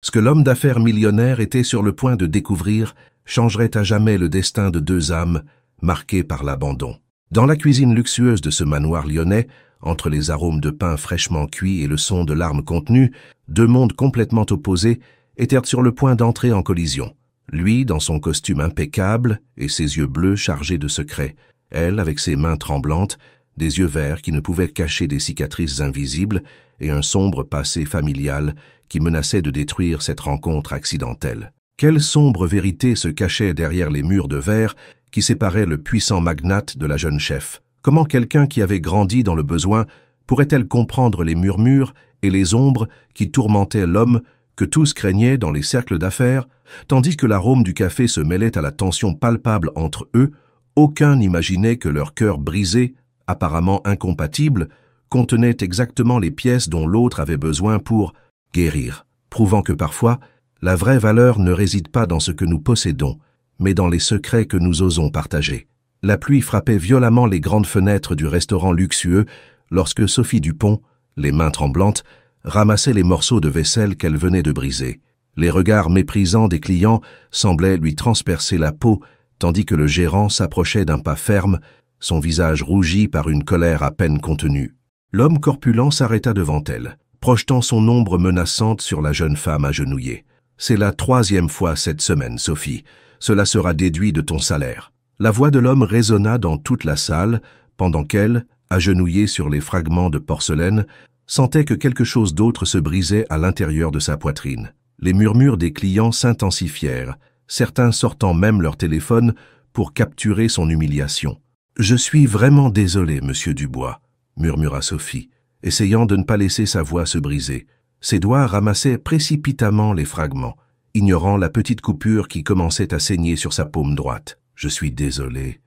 Ce que l'homme d'affaires millionnaire était sur le point de découvrir changerait à jamais le destin de deux âmes marquées par l'abandon. Dans la cuisine luxueuse de ce manoir lyonnais, entre les arômes de pain fraîchement cuit et le son de larmes contenues, deux mondes complètement opposés étaient sur le point d'entrer en collision. Lui, dans son costume impeccable et ses yeux bleus chargés de secrets. Elle, avec ses mains tremblantes, des yeux verts qui ne pouvaient cacher des cicatrices invisibles et un sombre passé familial qui menaçait de détruire cette rencontre accidentelle. Quelle sombre vérité se cachait derrière les murs de verre qui séparaient le puissant magnate de la jeune chef? Comment quelqu'un qui avait grandi dans le besoin pourrait-elle comprendre les murmures et les ombres qui tourmentaient l'homme que tous craignaient dans les cercles d'affaires, tandis que l'arôme du café se mêlait à la tension palpable entre eux? Aucun n'imaginait que leur cœur brisé, apparemment incompatible, contenait exactement les pièces dont l'autre avait besoin pour guérir, prouvant que parfois, la vraie valeur ne réside pas dans ce que nous possédons, mais dans les secrets que nous osons partager. La pluie frappait violemment les grandes fenêtres du restaurant luxueux lorsque Sophie Dupont, les mains tremblantes, ramassait les morceaux de vaisselle qu'elle venait de briser. Les regards méprisants des clients semblaient lui transpercer la peau, tandis que le gérant s'approchait d'un pas ferme, son visage rougi par une colère à peine contenue. L'homme corpulent s'arrêta devant elle, projetant son ombre menaçante sur la jeune femme agenouillée. « C'est la 3e fois cette semaine, Sophie. Cela sera déduit de ton salaire. » La voix de l'homme résonna dans toute la salle, pendant qu'elle, agenouillée sur les fragments de porcelaine, sentait que quelque chose d'autre se brisait à l'intérieur de sa poitrine. Les murmures des clients s'intensifièrent, certains sortant même leur téléphone pour capturer son humiliation. « Je suis vraiment désolé, monsieur Dubois », murmura Sophie, essayant de ne pas laisser sa voix se briser. Ses doigts ramassaient précipitamment les fragments, ignorant la petite coupure qui commençait à saigner sur sa paume droite. « Je suis désolé,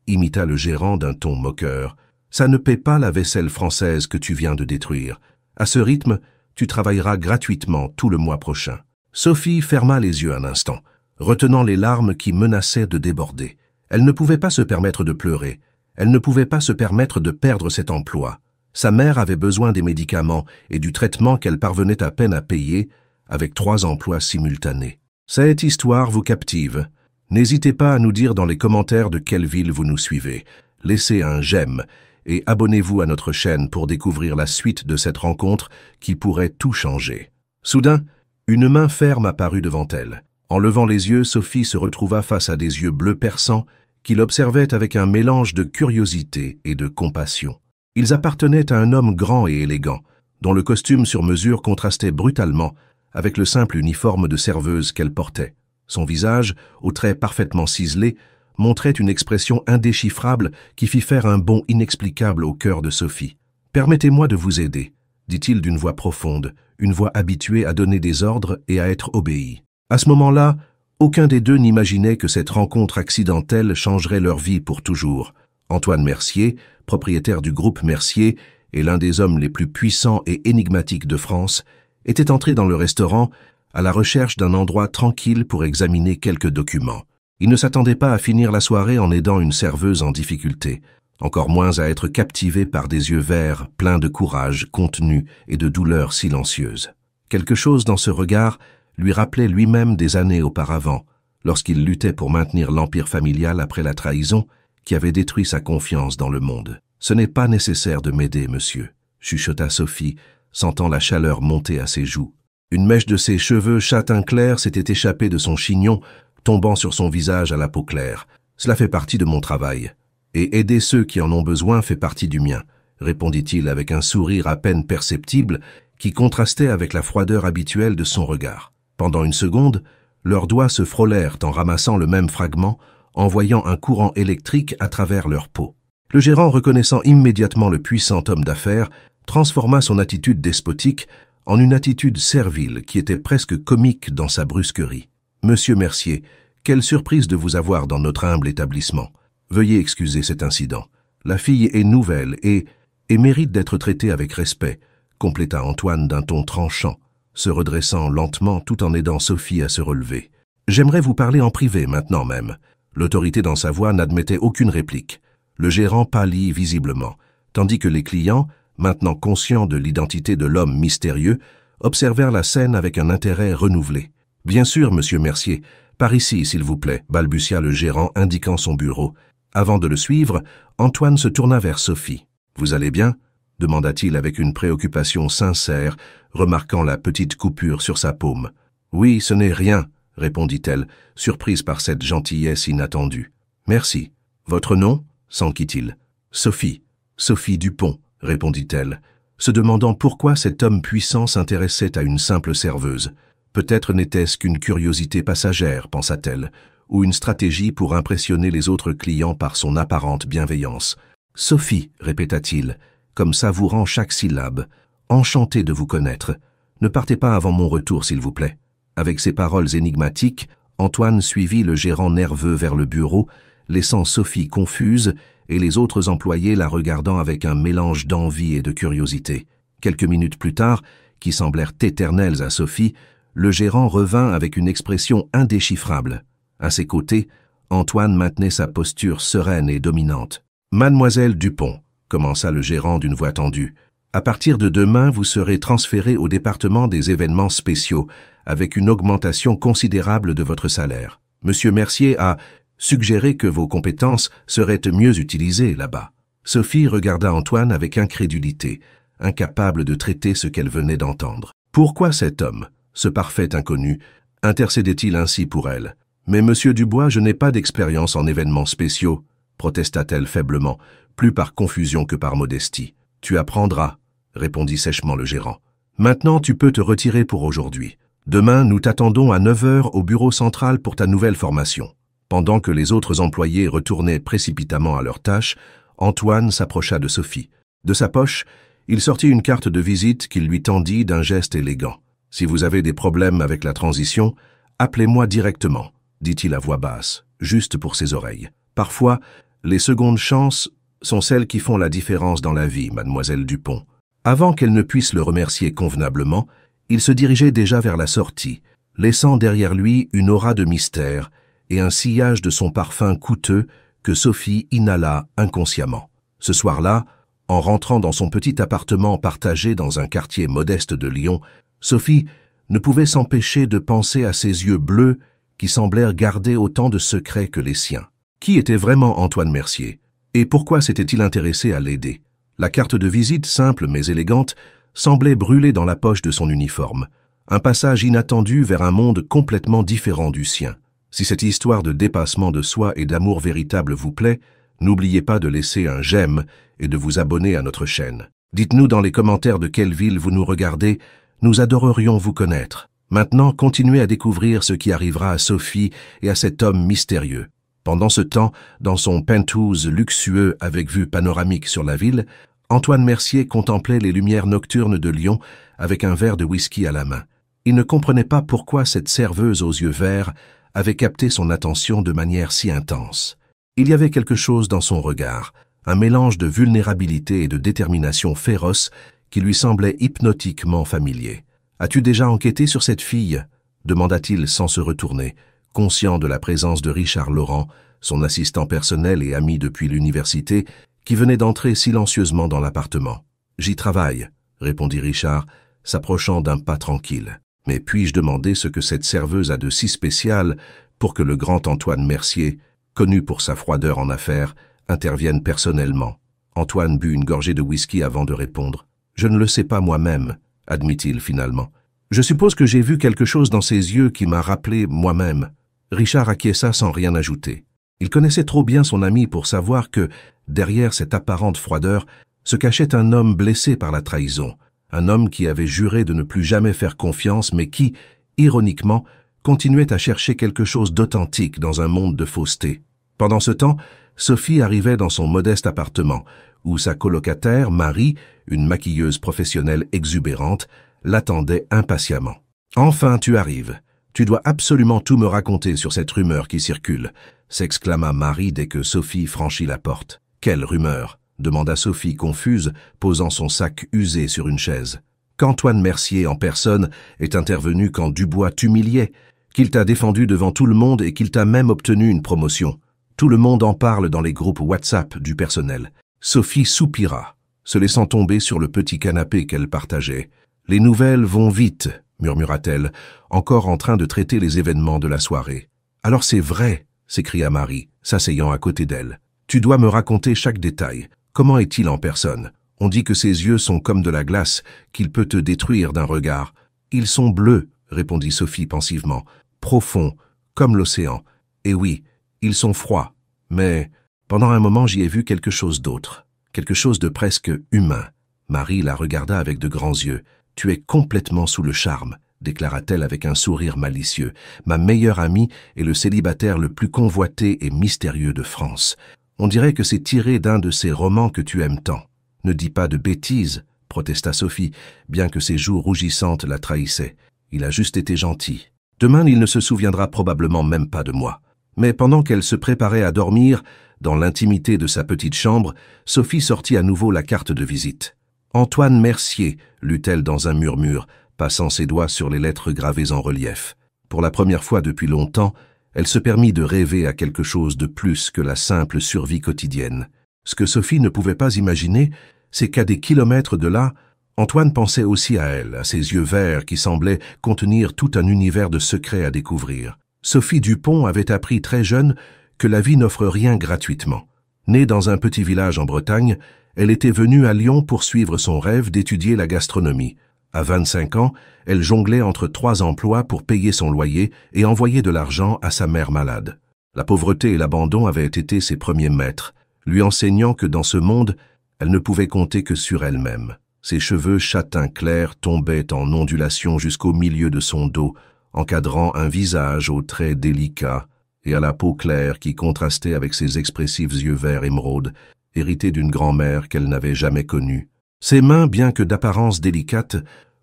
imita le gérant d'un ton moqueur. « Ça ne paie pas la vaisselle française que tu viens de détruire. À ce rythme, tu travailleras gratuitement tout le mois prochain. » Sophie ferma les yeux un instant, retenant les larmes qui menaçaient de déborder. Elle ne pouvait pas se permettre de pleurer. Elle ne pouvait pas se permettre de perdre cet emploi. Sa mère avait besoin des médicaments et du traitement qu'elle parvenait à peine à payer, avec 3 emplois simultanés. Cette histoire vous captive. N'hésitez pas à nous dire dans les commentaires de quelle ville vous nous suivez. Laissez un j'aime et abonnez-vous à notre chaîne pour découvrir la suite de cette rencontre qui pourrait tout changer. Soudain, une main ferme apparut devant elle. En levant les yeux, Sophie se retrouva face à des yeux bleus perçants qui l'observaient avec un mélange de curiosité et de compassion. Ils appartenaient à un homme grand et élégant, dont le costume sur mesure contrastait brutalement avec le simple uniforme de serveuse qu'elle portait. Son visage, aux traits parfaitement ciselés, montrait une expression indéchiffrable qui fit faire un bond inexplicable au cœur de Sophie. « Permettez-moi de vous aider », dit-il d'une voix profonde, une voix habituée à donner des ordres et à être obéie. À ce moment-là, aucun des deux n'imaginait que cette rencontre accidentelle changerait leur vie pour toujours. Antoine Mercier, propriétaire du groupe Mercier et l'un des hommes les plus puissants et énigmatiques de France, était entré dans le restaurant à la recherche d'un endroit tranquille pour examiner quelques documents. Il ne s'attendait pas à finir la soirée en aidant une serveuse en difficulté, encore moins à être captivé par des yeux verts pleins de courage contenu et de douleur silencieuse. Quelque chose dans ce regard lui rappelait lui-même des années auparavant, lorsqu'il luttait pour maintenir l'empire familial après la trahison qui avait détruit sa confiance dans le monde. « Ce n'est pas nécessaire de m'aider, monsieur », chuchota Sophie, sentant la chaleur monter à ses joues. Une mèche de ses cheveux châtain clair s'était échappée de son chignon, tombant sur son visage à la peau claire. « Cela fait partie de mon travail. Et aider ceux qui en ont besoin fait partie du mien, » répondit-il avec un sourire à peine perceptible qui contrastait avec la froideur habituelle de son regard. Pendant une seconde, leurs doigts se frôlèrent en ramassant le même fragment, envoyant un courant électrique à travers leur peau. Le gérant, reconnaissant immédiatement le puissant homme d'affaires, transforma son attitude despotique en une attitude servile qui était presque comique dans sa brusquerie. « Monsieur Mercier, quelle surprise de vous avoir dans notre humble établissement. Veuillez excuser cet incident. La fille est nouvelle et mérite d'être traitée avec respect, » compléta Antoine d'un ton tranchant, se redressant lentement tout en aidant Sophie à se relever. « J'aimerais vous parler en privé maintenant même. » L'autorité dans sa voix n'admettait aucune réplique. Le gérant pâlit visiblement, tandis que les clients, maintenant conscients de l'identité de l'homme mystérieux, observèrent la scène avec un intérêt renouvelé. « Bien sûr, monsieur Mercier, par ici, s'il vous plaît », balbutia le gérant indiquant son bureau. Avant de le suivre, Antoine se tourna vers Sophie. « Vous allez bien ?» demanda-t-il avec une préoccupation sincère, remarquant la petite coupure sur sa paume. « Oui, ce n'est rien », répondit-elle, surprise par cette gentillesse inattendue. « Merci. Votre nom ?» s'enquit-il. « Sophie. Sophie Dupont », répondit-elle, se demandant pourquoi cet homme puissant s'intéressait à une simple serveuse. Peut-être n'était-ce qu'une curiosité passagère, pensa-t-elle, ou une stratégie pour impressionner les autres clients par son apparente bienveillance. « Sophie », répéta-t-il, comme savourant chaque syllabe, « enchanté de vous connaître. Ne partez pas avant mon retour, s'il vous plaît. » Avec ces paroles énigmatiques, Antoine suivit le gérant nerveux vers le bureau, laissant Sophie confuse et les autres employés la regardant avec un mélange d'envie et de curiosité. Quelques minutes plus tard, qui semblèrent éternelles à Sophie, le gérant revint avec une expression indéchiffrable. À ses côtés, Antoine maintenait sa posture sereine et dominante. « Mademoiselle Dupont », commença le gérant d'une voix tendue, « à partir de demain, vous serez transférée au département des événements spéciaux, avec une augmentation considérable de votre salaire. Monsieur Mercier a suggéré que vos compétences seraient mieux utilisées là-bas. » Sophie regarda Antoine avec incrédulité, incapable de traiter ce qu'elle venait d'entendre. Pourquoi cet homme, ce parfait inconnu, intercédait-il ainsi pour elle? « Mais monsieur Dubois, je n'ai pas d'expérience en événements spéciaux, » protesta-t-elle faiblement, plus par confusion que par modestie. « Tu apprendras, » répondit sèchement le gérant. « Maintenant, tu peux te retirer pour aujourd'hui. Demain, nous t'attendons à 9 heures au bureau central pour ta nouvelle formation. » Pendant que les autres employés retournaient précipitamment à leurs tâches, Antoine s'approcha de Sophie. De sa poche, il sortit une carte de visite qu'il lui tendit d'un geste élégant. « Si vous avez des problèmes avec la transition, appelez-moi directement, » dit-il à voix basse, juste pour ses oreilles. « Parfois, les secondes chances sont celles qui font la différence dans la vie, mademoiselle Dupont. » Avant qu'elle ne puisse le remercier convenablement, il se dirigeait déjà vers la sortie, laissant derrière lui une aura de mystère et un sillage de son parfum coûteux que Sophie inhala inconsciemment. Ce soir-là, en rentrant dans son petit appartement partagé dans un quartier modeste de Lyon, Sophie ne pouvait s'empêcher de penser à ses yeux bleus qui semblèrent garder autant de secrets que les siens. Qui était vraiment Antoine Mercier? Et pourquoi s'était-il intéressé à l'aider? La carte de visite, simple mais élégante, semblait brûler dans la poche de son uniforme. Un passage inattendu vers un monde complètement différent du sien. Si cette histoire de dépassement de soi et d'amour véritable vous plaît, n'oubliez pas de laisser un j'aime et de vous abonner à notre chaîne. Dites-nous dans les commentaires de quelle ville vous nous regardez, nous adorerions vous connaître. Maintenant, continuez à découvrir ce qui arrivera à Sophie et à cet homme mystérieux. Pendant ce temps, dans son penthouse luxueux avec vue panoramique sur la ville, Antoine Mercier contemplait les lumières nocturnes de Lyon avec un verre de whisky à la main. Il ne comprenait pas pourquoi cette serveuse aux yeux verts avait capté son attention de manière si intense. Il y avait quelque chose dans son regard, un mélange de vulnérabilité et de détermination féroce qui lui semblait hypnotiquement familier. « As-tu déjà enquêté sur cette fille ?» demanda-t-il sans se retourner, conscient de la présence de Richard Laurent, son assistant personnel et ami depuis l'université, qui venait d'entrer silencieusement dans l'appartement. « J'y travaille », répondit Richard, s'approchant d'un pas tranquille. « Mais puis-je demander ce que cette serveuse a de si spécial pour que le grand Antoine Mercier, connu pour sa froideur en affaires, intervienne personnellement ?» Antoine but une gorgée de whisky avant de répondre. « Je ne le sais pas moi-même », admit-il finalement. « Je suppose que j'ai vu quelque chose dans ses yeux qui m'a rappelé moi-même. » Richard acquiesça sans rien ajouter. Il connaissait trop bien son ami pour savoir que, derrière cette apparente froideur, se cachait un homme blessé par la trahison, un homme qui avait juré de ne plus jamais faire confiance, mais qui, ironiquement, continuait à chercher quelque chose d'authentique dans un monde de fausseté. Pendant ce temps, Sophie arrivait dans son modeste appartement, où sa colocataire, Marie, une maquilleuse professionnelle exubérante, l'attendait impatiemment. « Enfin, tu arrives. Tu dois absolument tout me raconter sur cette rumeur qui circule », s'exclama Marie dès que Sophie franchit la porte. « Quelle rumeur ?» demanda Sophie confuse, posant son sac usé sur une chaise. « Qu'Antoine Mercier en personne est intervenu quand Dubois t'humiliait, qu'il t'a défendu devant tout le monde et qu'il t'a même obtenu une promotion. Tout le monde en parle dans les groupes WhatsApp du personnel. » Sophie soupira, se laissant tomber sur le petit canapé qu'elle partageait. Les nouvelles vont vite, murmura-t-elle, encore en train de traiter les événements de la soirée. Alors c'est vrai, s'écria Marie, s'asseyant à côté d'elle. Tu dois me raconter chaque détail. Comment est-il en personne? On dit que ses yeux sont comme de la glace, qu'il peut te détruire d'un regard. Ils sont bleus, répondit Sophie pensivement, profonds, comme l'océan. Et oui, ils sont froids, mais pendant un moment j'y ai vu quelque chose d'autre, quelque chose de presque humain. Marie la regarda avec de grands yeux. « Tu es complètement sous le charme », déclara-t-elle avec un sourire malicieux. « Ma meilleure amie est le célibataire le plus convoité et mystérieux de France. On dirait que c'est tiré d'un de ces romans que tu aimes tant. »« Ne dis pas de bêtises », protesta Sophie, bien que ses joues rougissantes la trahissaient. « Il a juste été gentil. Demain, il ne se souviendra probablement même pas de moi. » Mais pendant qu'elle se préparait à dormir, dans l'intimité de sa petite chambre, Sophie sortit à nouveau la carte de visite. « Antoine Mercier », lut-elle dans un murmure, passant ses doigts sur les lettres gravées en relief. Pour la première fois depuis longtemps, elle se permit de rêver à quelque chose de plus que la simple survie quotidienne. Ce que Sophie ne pouvait pas imaginer, c'est qu'à des kilomètres de là, Antoine pensait aussi à elle, à ses yeux verts qui semblaient contenir tout un univers de secrets à découvrir. Sophie Dupont avait appris très jeune que la vie n'offre rien gratuitement. Née dans un petit village en Bretagne, elle était venue à Lyon pour suivre son rêve d'étudier la gastronomie. À 25 ans, elle jonglait entre 3 emplois pour payer son loyer et envoyer de l'argent à sa mère malade. La pauvreté et l'abandon avaient été ses premiers maîtres, lui enseignant que dans ce monde, elle ne pouvait compter que sur elle-même. Ses cheveux châtain clair tombaient en ondulation jusqu'au milieu de son dos, encadrant un visage aux traits délicats et à la peau claire qui contrastait avec ses expressifs yeux verts émeraude, hérités d'une grand-mère qu'elle n'avait jamais connue. Ses mains, bien que d'apparence délicate,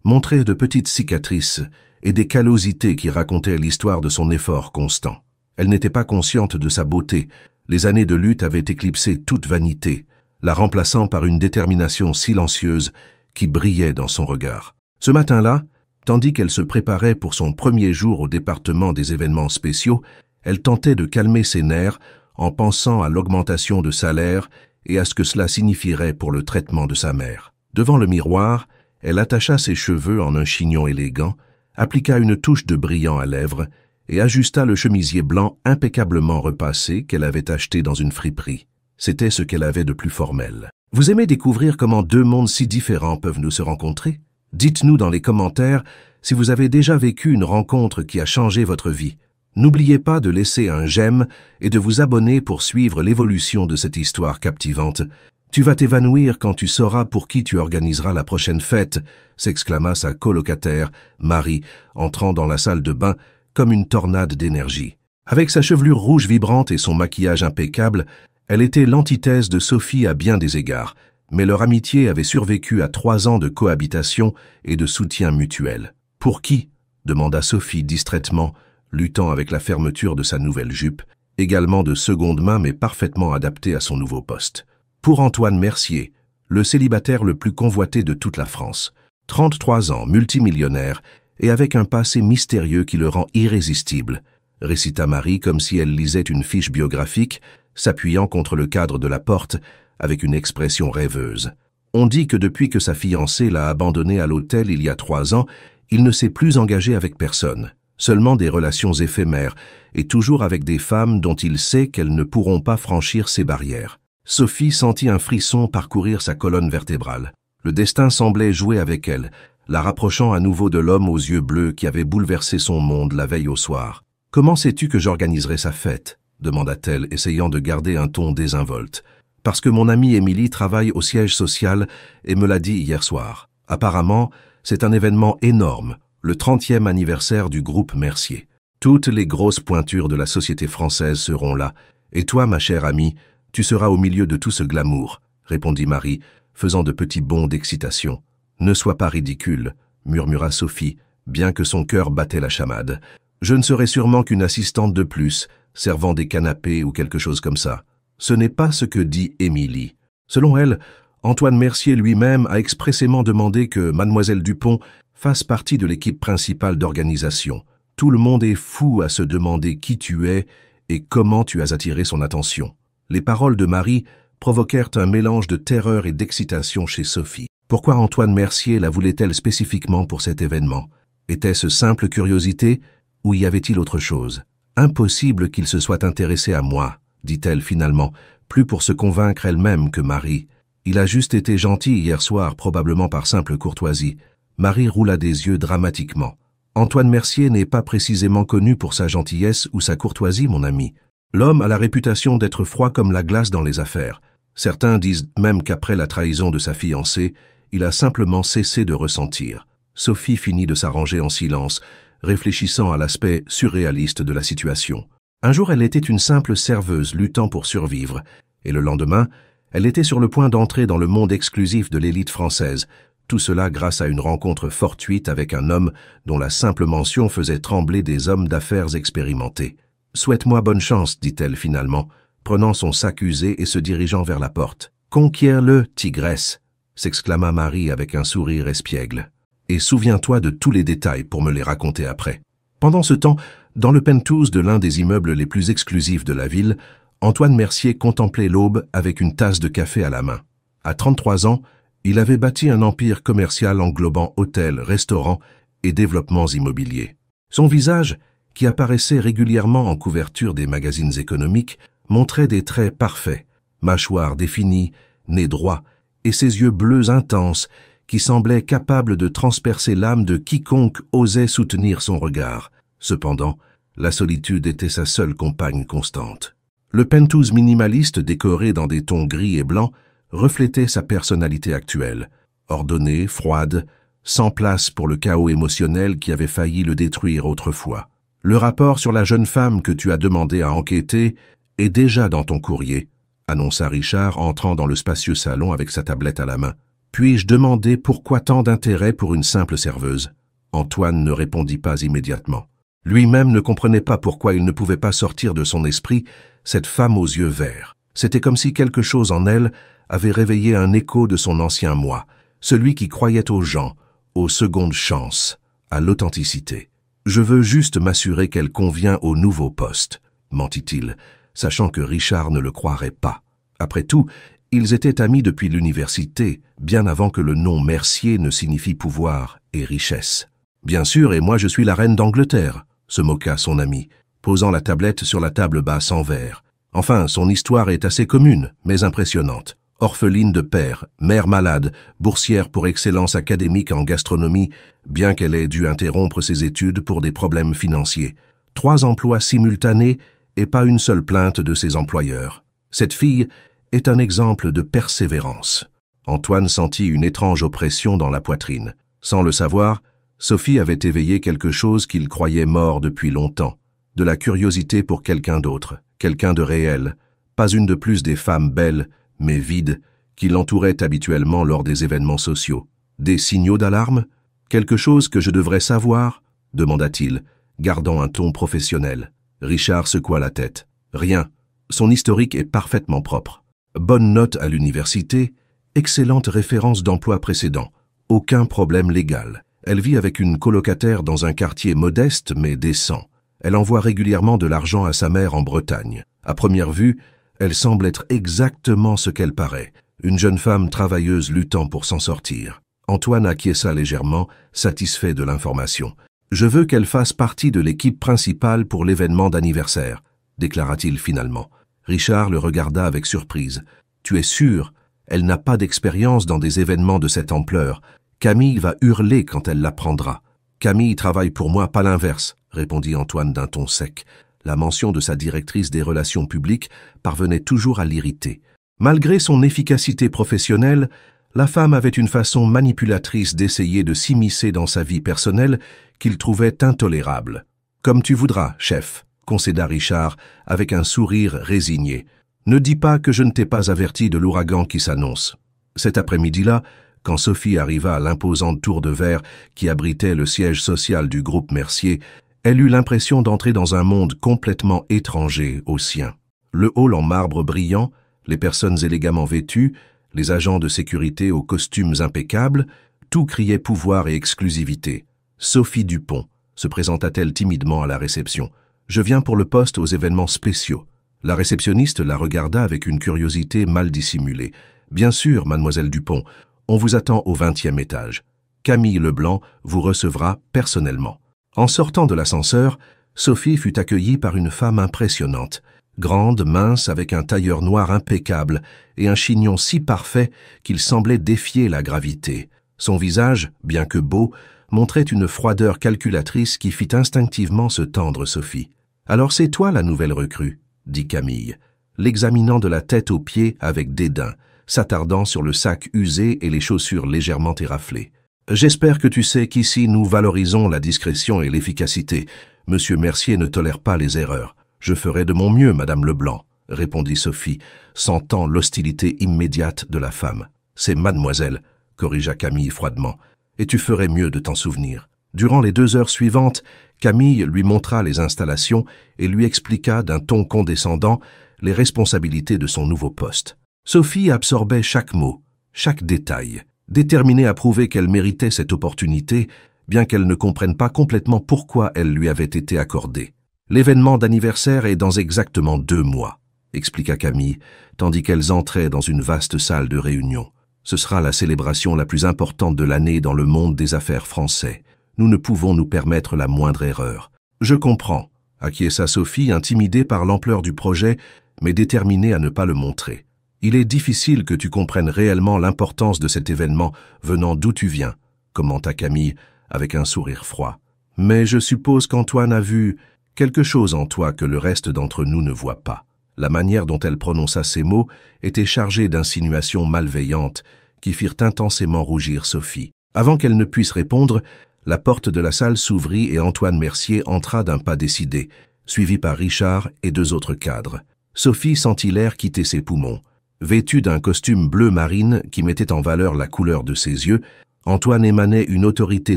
montraient de petites cicatrices et des callosités qui racontaient l'histoire de son effort constant. Elle n'était pas consciente de sa beauté. Les années de lutte avaient éclipsé toute vanité, la remplaçant par une détermination silencieuse qui brillait dans son regard. Ce matin-là, tandis qu'elle se préparait pour son premier jour au département des événements spéciaux, elle tentait de calmer ses nerfs en pensant à l'augmentation de salaire et à ce que cela signifierait pour le traitement de sa mère. Devant le miroir, elle attacha ses cheveux en un chignon élégant, appliqua une touche de brillant à lèvres et ajusta le chemisier blanc impeccablement repassé qu'elle avait acheté dans une friperie. C'était ce qu'elle avait de plus formel. Vous aimez découvrir comment deux mondes si différents peuvent nous se rencontrer? Dites-nous dans les commentaires si vous avez déjà vécu une rencontre qui a changé votre vie. N'oubliez pas de laisser un j'aime et de vous abonner pour suivre l'évolution de cette histoire captivante. Tu vas t'évanouir quand tu sauras pour qui tu organiseras la prochaine fête, s'exclama sa colocataire, Marie, entrant dans la salle de bain comme une tornade d'énergie. Avec sa chevelure rouge vibrante et son maquillage impeccable, elle était l'antithèse de Sophie à bien des égards, mais leur amitié avait survécu à 3 ans de cohabitation et de soutien mutuel. « Pour qui ?» demanda Sophie distraitement, luttant avec la fermeture de sa nouvelle jupe, également de seconde main mais parfaitement adaptée à son nouveau poste. « Pour Antoine Mercier, le célibataire le plus convoité de toute la France. 33 ans, multimillionnaire, et avec un passé mystérieux qui le rend irrésistible, » récita Marie comme si elle lisait une fiche biographique, s'appuyant contre le cadre de la porte avec une expression rêveuse. On dit que depuis que sa fiancée l'a abandonné à l'hôtel il y a 3 ans, il ne s'est plus engagé avec personne, seulement des relations éphémères, et toujours avec des femmes dont il sait qu'elles ne pourront pas franchir ses barrières. Sophie sentit un frisson parcourir sa colonne vertébrale. Le destin semblait jouer avec elle, la rapprochant à nouveau de l'homme aux yeux bleus qui avait bouleversé son monde la veille au soir. « Comment sais-tu que j'organiserai sa fête ?» demanda-t-elle, essayant de garder un ton désinvolte. « Parce que mon amie Émilie travaille au siège social et me l'a dit hier soir. Apparemment, c'est un événement énorme, le 30e anniversaire du groupe Mercier. Toutes les grosses pointures de la société française seront là, et toi, ma chère amie, tu seras au milieu de tout ce glamour, » répondit Marie, faisant de petits bonds d'excitation. « Ne sois pas ridicule, » murmura Sophie, bien que son cœur battait la chamade. « Je ne serai sûrement qu'une assistante de plus, servant des canapés ou quelque chose comme ça. Ce n'est pas ce que dit Émilie. Selon elle, Antoine Mercier lui-même a expressément demandé que Mademoiselle Dupont fasse partie de l'équipe principale d'organisation. Tout le monde est fou à se demander qui tu es et comment tu as attiré son attention. » Les paroles de Marie provoquèrent un mélange de terreur et d'excitation chez Sophie. Pourquoi Antoine Mercier la voulait-elle spécifiquement pour cet événement? Était-ce simple curiosité ou y avait-il autre chose? Impossible qu'il se soit intéressé à moi, dit-elle finalement, plus pour se convaincre elle-même que Marie. Il a juste été gentil hier soir, probablement par simple courtoisie. Marie roula des yeux dramatiquement. Antoine Mercier n'est pas précisément connu pour sa gentillesse ou sa courtoisie, mon ami. L'homme a la réputation d'être froid comme la glace dans les affaires. Certains disent même qu'après la trahison de sa fiancée, il a simplement cessé de ressentir. Sophie finit de s'arranger en silence, réfléchissant à l'aspect surréaliste de la situation. Un jour, elle était une simple serveuse luttant pour survivre, et le lendemain, elle était sur le point d'entrer dans le monde exclusif de l'élite française, tout cela grâce à une rencontre fortuite avec un homme dont la simple mention faisait trembler des hommes d'affaires expérimentés. « Souhaite-moi bonne chance, dit-elle finalement, prenant son sac usé et se dirigeant vers la porte. « Conquiert-le, tigresse !» s'exclama Marie avec un sourire espiègle. « Et souviens-toi de tous les détails pour me les raconter après. » Pendant ce temps, dans le penthouse de l'un des immeubles les plus exclusifs de la ville, Antoine Mercier contemplait l'aube avec une tasse de café à la main. À 33 ans, il avait bâti un empire commercial englobant hôtels, restaurants et développements immobiliers. Son visage, qui apparaissait régulièrement en couverture des magazines économiques, montrait des traits parfaits, mâchoire définie, nez droit, et ses yeux bleus intenses qui semblaient capables de transpercer l'âme de quiconque osait soutenir son regard. Cependant, la solitude était sa seule compagne constante. Le penthouse minimaliste décoré dans des tons gris et blancs reflétait sa personnalité actuelle, ordonnée, froide, sans place pour le chaos émotionnel qui avait failli le détruire autrefois. Le rapport sur la jeune femme que tu as demandé à enquêter est déjà dans ton courrier, annonça Richard entrant dans le spacieux salon avec sa tablette à la main. Puis-je demander pourquoi tant d'intérêt pour une simple serveuse? Antoine ne répondit pas immédiatement. Lui-même ne comprenait pas pourquoi il ne pouvait pas sortir de son esprit cette femme aux yeux verts. C'était comme si quelque chose en elle avait réveillé un écho de son ancien moi, celui qui croyait aux gens, aux secondes chances, à l'authenticité. « Je veux juste m'assurer qu'elle convient au nouveau poste », mentit-il, sachant que Richard ne le croirait pas. Après tout, ils étaient amis depuis l'université, bien avant que le nom Mercier ne signifie pouvoir et richesse. « Bien sûr, et moi je suis la reine d'Angleterre », se moqua son ami, posant la tablette sur la table basse en verre. Enfin, son histoire est assez commune, mais impressionnante. Orpheline de père, mère malade, boursière pour excellence académique en gastronomie, bien qu'elle ait dû interrompre ses études pour des problèmes financiers. 3 emplois simultanés et pas une seule plainte de ses employeurs. Cette fille est un exemple de persévérance. Antoine sentit une étrange oppression dans la poitrine. Sans le savoir, Sophie avait éveillé quelque chose qu'il croyait mort depuis longtemps. De la curiosité pour quelqu'un d'autre, quelqu'un de réel, pas une de plus des femmes belles, mais vides, qui l'entouraient habituellement lors des événements sociaux. Des signaux d'alarme? Quelque chose que je devrais savoir? Demanda-t-il, gardant un ton professionnel. Richard secoua la tête. Rien. Son historique est parfaitement propre. Bonne note à l'université, excellente référence d'emploi précédent. Aucun problème légal. Elle vit avec une colocataire dans un quartier modeste mais décent. Elle envoie régulièrement de l'argent à sa mère en Bretagne. À première vue, elle semble être exactement ce qu'elle paraît, une jeune femme travailleuse luttant pour s'en sortir. Antoine acquiesça légèrement, satisfait de l'information. « Je veux qu'elle fasse partie de l'équipe principale pour l'événement d'anniversaire », déclara-t-il finalement. Richard le regarda avec surprise. « Tu es sûr? Elle n'a pas d'expérience dans des événements de cette ampleur. Camille va hurler quand elle l'apprendra. »« Camille travaille pour moi, pas l'inverse », répondit Antoine d'un ton sec. La mention de sa directrice des relations publiques parvenait toujours à l'irriter. Malgré son efficacité professionnelle, la femme avait une façon manipulatrice d'essayer de s'immiscer dans sa vie personnelle qu'il trouvait intolérable. « Comme tu voudras, chef », concéda Richard avec un sourire résigné. « Ne dis pas que je ne t'ai pas averti de l'ouragan qui s'annonce. » Cet après-midi-là, quand Sophie arriva à l'imposante tour de verre qui abritait le siège social du groupe Mercier, elle eut l'impression d'entrer dans un monde complètement étranger au sien. Le hall en marbre brillant, les personnes élégamment vêtues, les agents de sécurité aux costumes impeccables, tout criait pouvoir et exclusivité. Sophie Dupont, se présenta-t-elle timidement à la réception. « Je viens pour le poste aux événements spéciaux. » La réceptionniste la regarda avec une curiosité mal dissimulée. « Bien sûr, mademoiselle Dupont, On vous attend au 20e étage. Camille Leblanc vous recevra personnellement. » En sortant de l'ascenseur, Sophie fut accueillie par une femme impressionnante, grande, mince, avec un tailleur noir impeccable et un chignon si parfait qu'il semblait défier la gravité. Son visage, bien que beau, montrait une froideur calculatrice qui fit instinctivement se tendre Sophie. « Alors c'est toi la nouvelle recrue ?» dit Camille, l'examinant de la tête aux pieds avec dédain, s'attardant sur le sac usé et les chaussures légèrement éraflées. « J'espère que tu sais qu'ici nous valorisons la discrétion et l'efficacité. Monsieur Mercier ne tolère pas les erreurs. Je ferai de mon mieux, Madame Leblanc, » répondit Sophie, sentant l'hostilité immédiate de la femme. « C'est mademoiselle, » corrigea Camille froidement, « et tu ferais mieux de t'en souvenir. » Durant les 2 heures suivantes, Camille lui montra les installations et lui expliqua d'un ton condescendant les responsabilités de son nouveau poste. Sophie absorbait chaque mot, chaque détail, déterminée à prouver qu'elle méritait cette opportunité, bien qu'elle ne comprenne pas complètement pourquoi elle lui avait été accordée. « L'événement d'anniversaire est dans exactement 2 mois, » expliqua Camille, tandis qu'elles entraient dans une vaste salle de réunion. « Ce sera la célébration la plus importante de l'année dans le monde des affaires français. Nous ne pouvons nous permettre la moindre erreur. »« Je comprends, » acquiesça Sophie, intimidée par l'ampleur du projet, mais déterminée à ne pas le montrer. « Il est difficile que tu comprennes réellement l'importance de cet événement venant d'où tu viens, » commenta Camille avec un sourire froid. « Mais je suppose qu'Antoine a vu quelque chose en toi que le reste d'entre nous ne voit pas. » La manière dont elle prononça ces mots était chargée d'insinuations malveillantes qui firent intensément rougir Sophie. Avant qu'elle ne puisse répondre, la porte de la salle s'ouvrit et Antoine Mercier entra d'un pas décidé, suivi par Richard et 2 autres cadres. Sophie sentit l'air quitter ses poumons. Vêtu d'un costume bleu marine qui mettait en valeur la couleur de ses yeux, Antoine émanait une autorité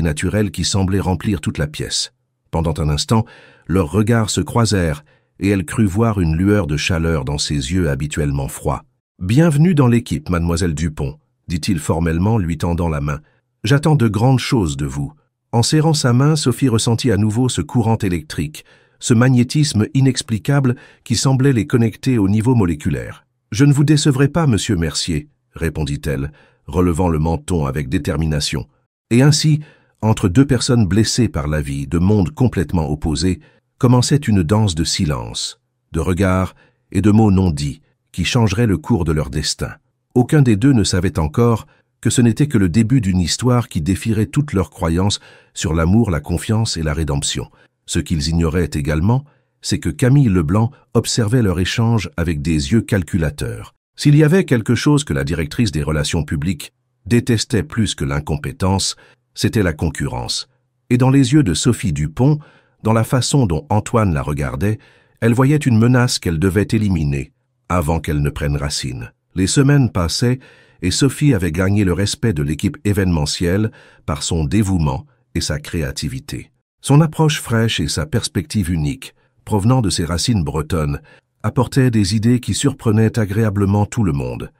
naturelle qui semblait remplir toute la pièce. Pendant un instant, leurs regards se croisèrent et elle crut voir une lueur de chaleur dans ses yeux habituellement froids. « Bienvenue dans l'équipe, mademoiselle Dupont, » dit-il formellement, lui tendant la main. « J'attends de grandes choses de vous. » En serrant sa main, Sophie ressentit à nouveau ce courant électrique, ce magnétisme inexplicable qui semblait les connecter au niveau moléculaire. « Je ne vous décevrai pas, monsieur Mercier, » répondit-elle, relevant le menton avec détermination. Et ainsi, entre 2 personnes blessées par la vie, de mondes complètement opposés, commençait une danse de silence, de regards et de mots non dits qui changeraient le cours de leur destin. Aucun des 2 ne savait encore que ce n'était que le début d'une histoire qui défierait toutes leurs croyances sur l'amour, la confiance et la rédemption. Ce qu'ils ignoraient également, c'est que Camille Leblanc observait leur échange avec des yeux calculateurs. S'il y avait quelque chose que la directrice des relations publiques détestait plus que l'incompétence, c'était la concurrence. Et dans les yeux de Sophie Dupont, dans la façon dont Antoine la regardait, elle voyait une menace qu'elle devait éliminer avant qu'elle ne prenne racine. Les semaines passaient et Sophie avait gagné le respect de l'équipe événementielle par son dévouement et sa créativité. Son approche fraîche et sa perspective unique, provenant de ses racines bretonnes, apportaient des idées qui surprenaient agréablement tout le monde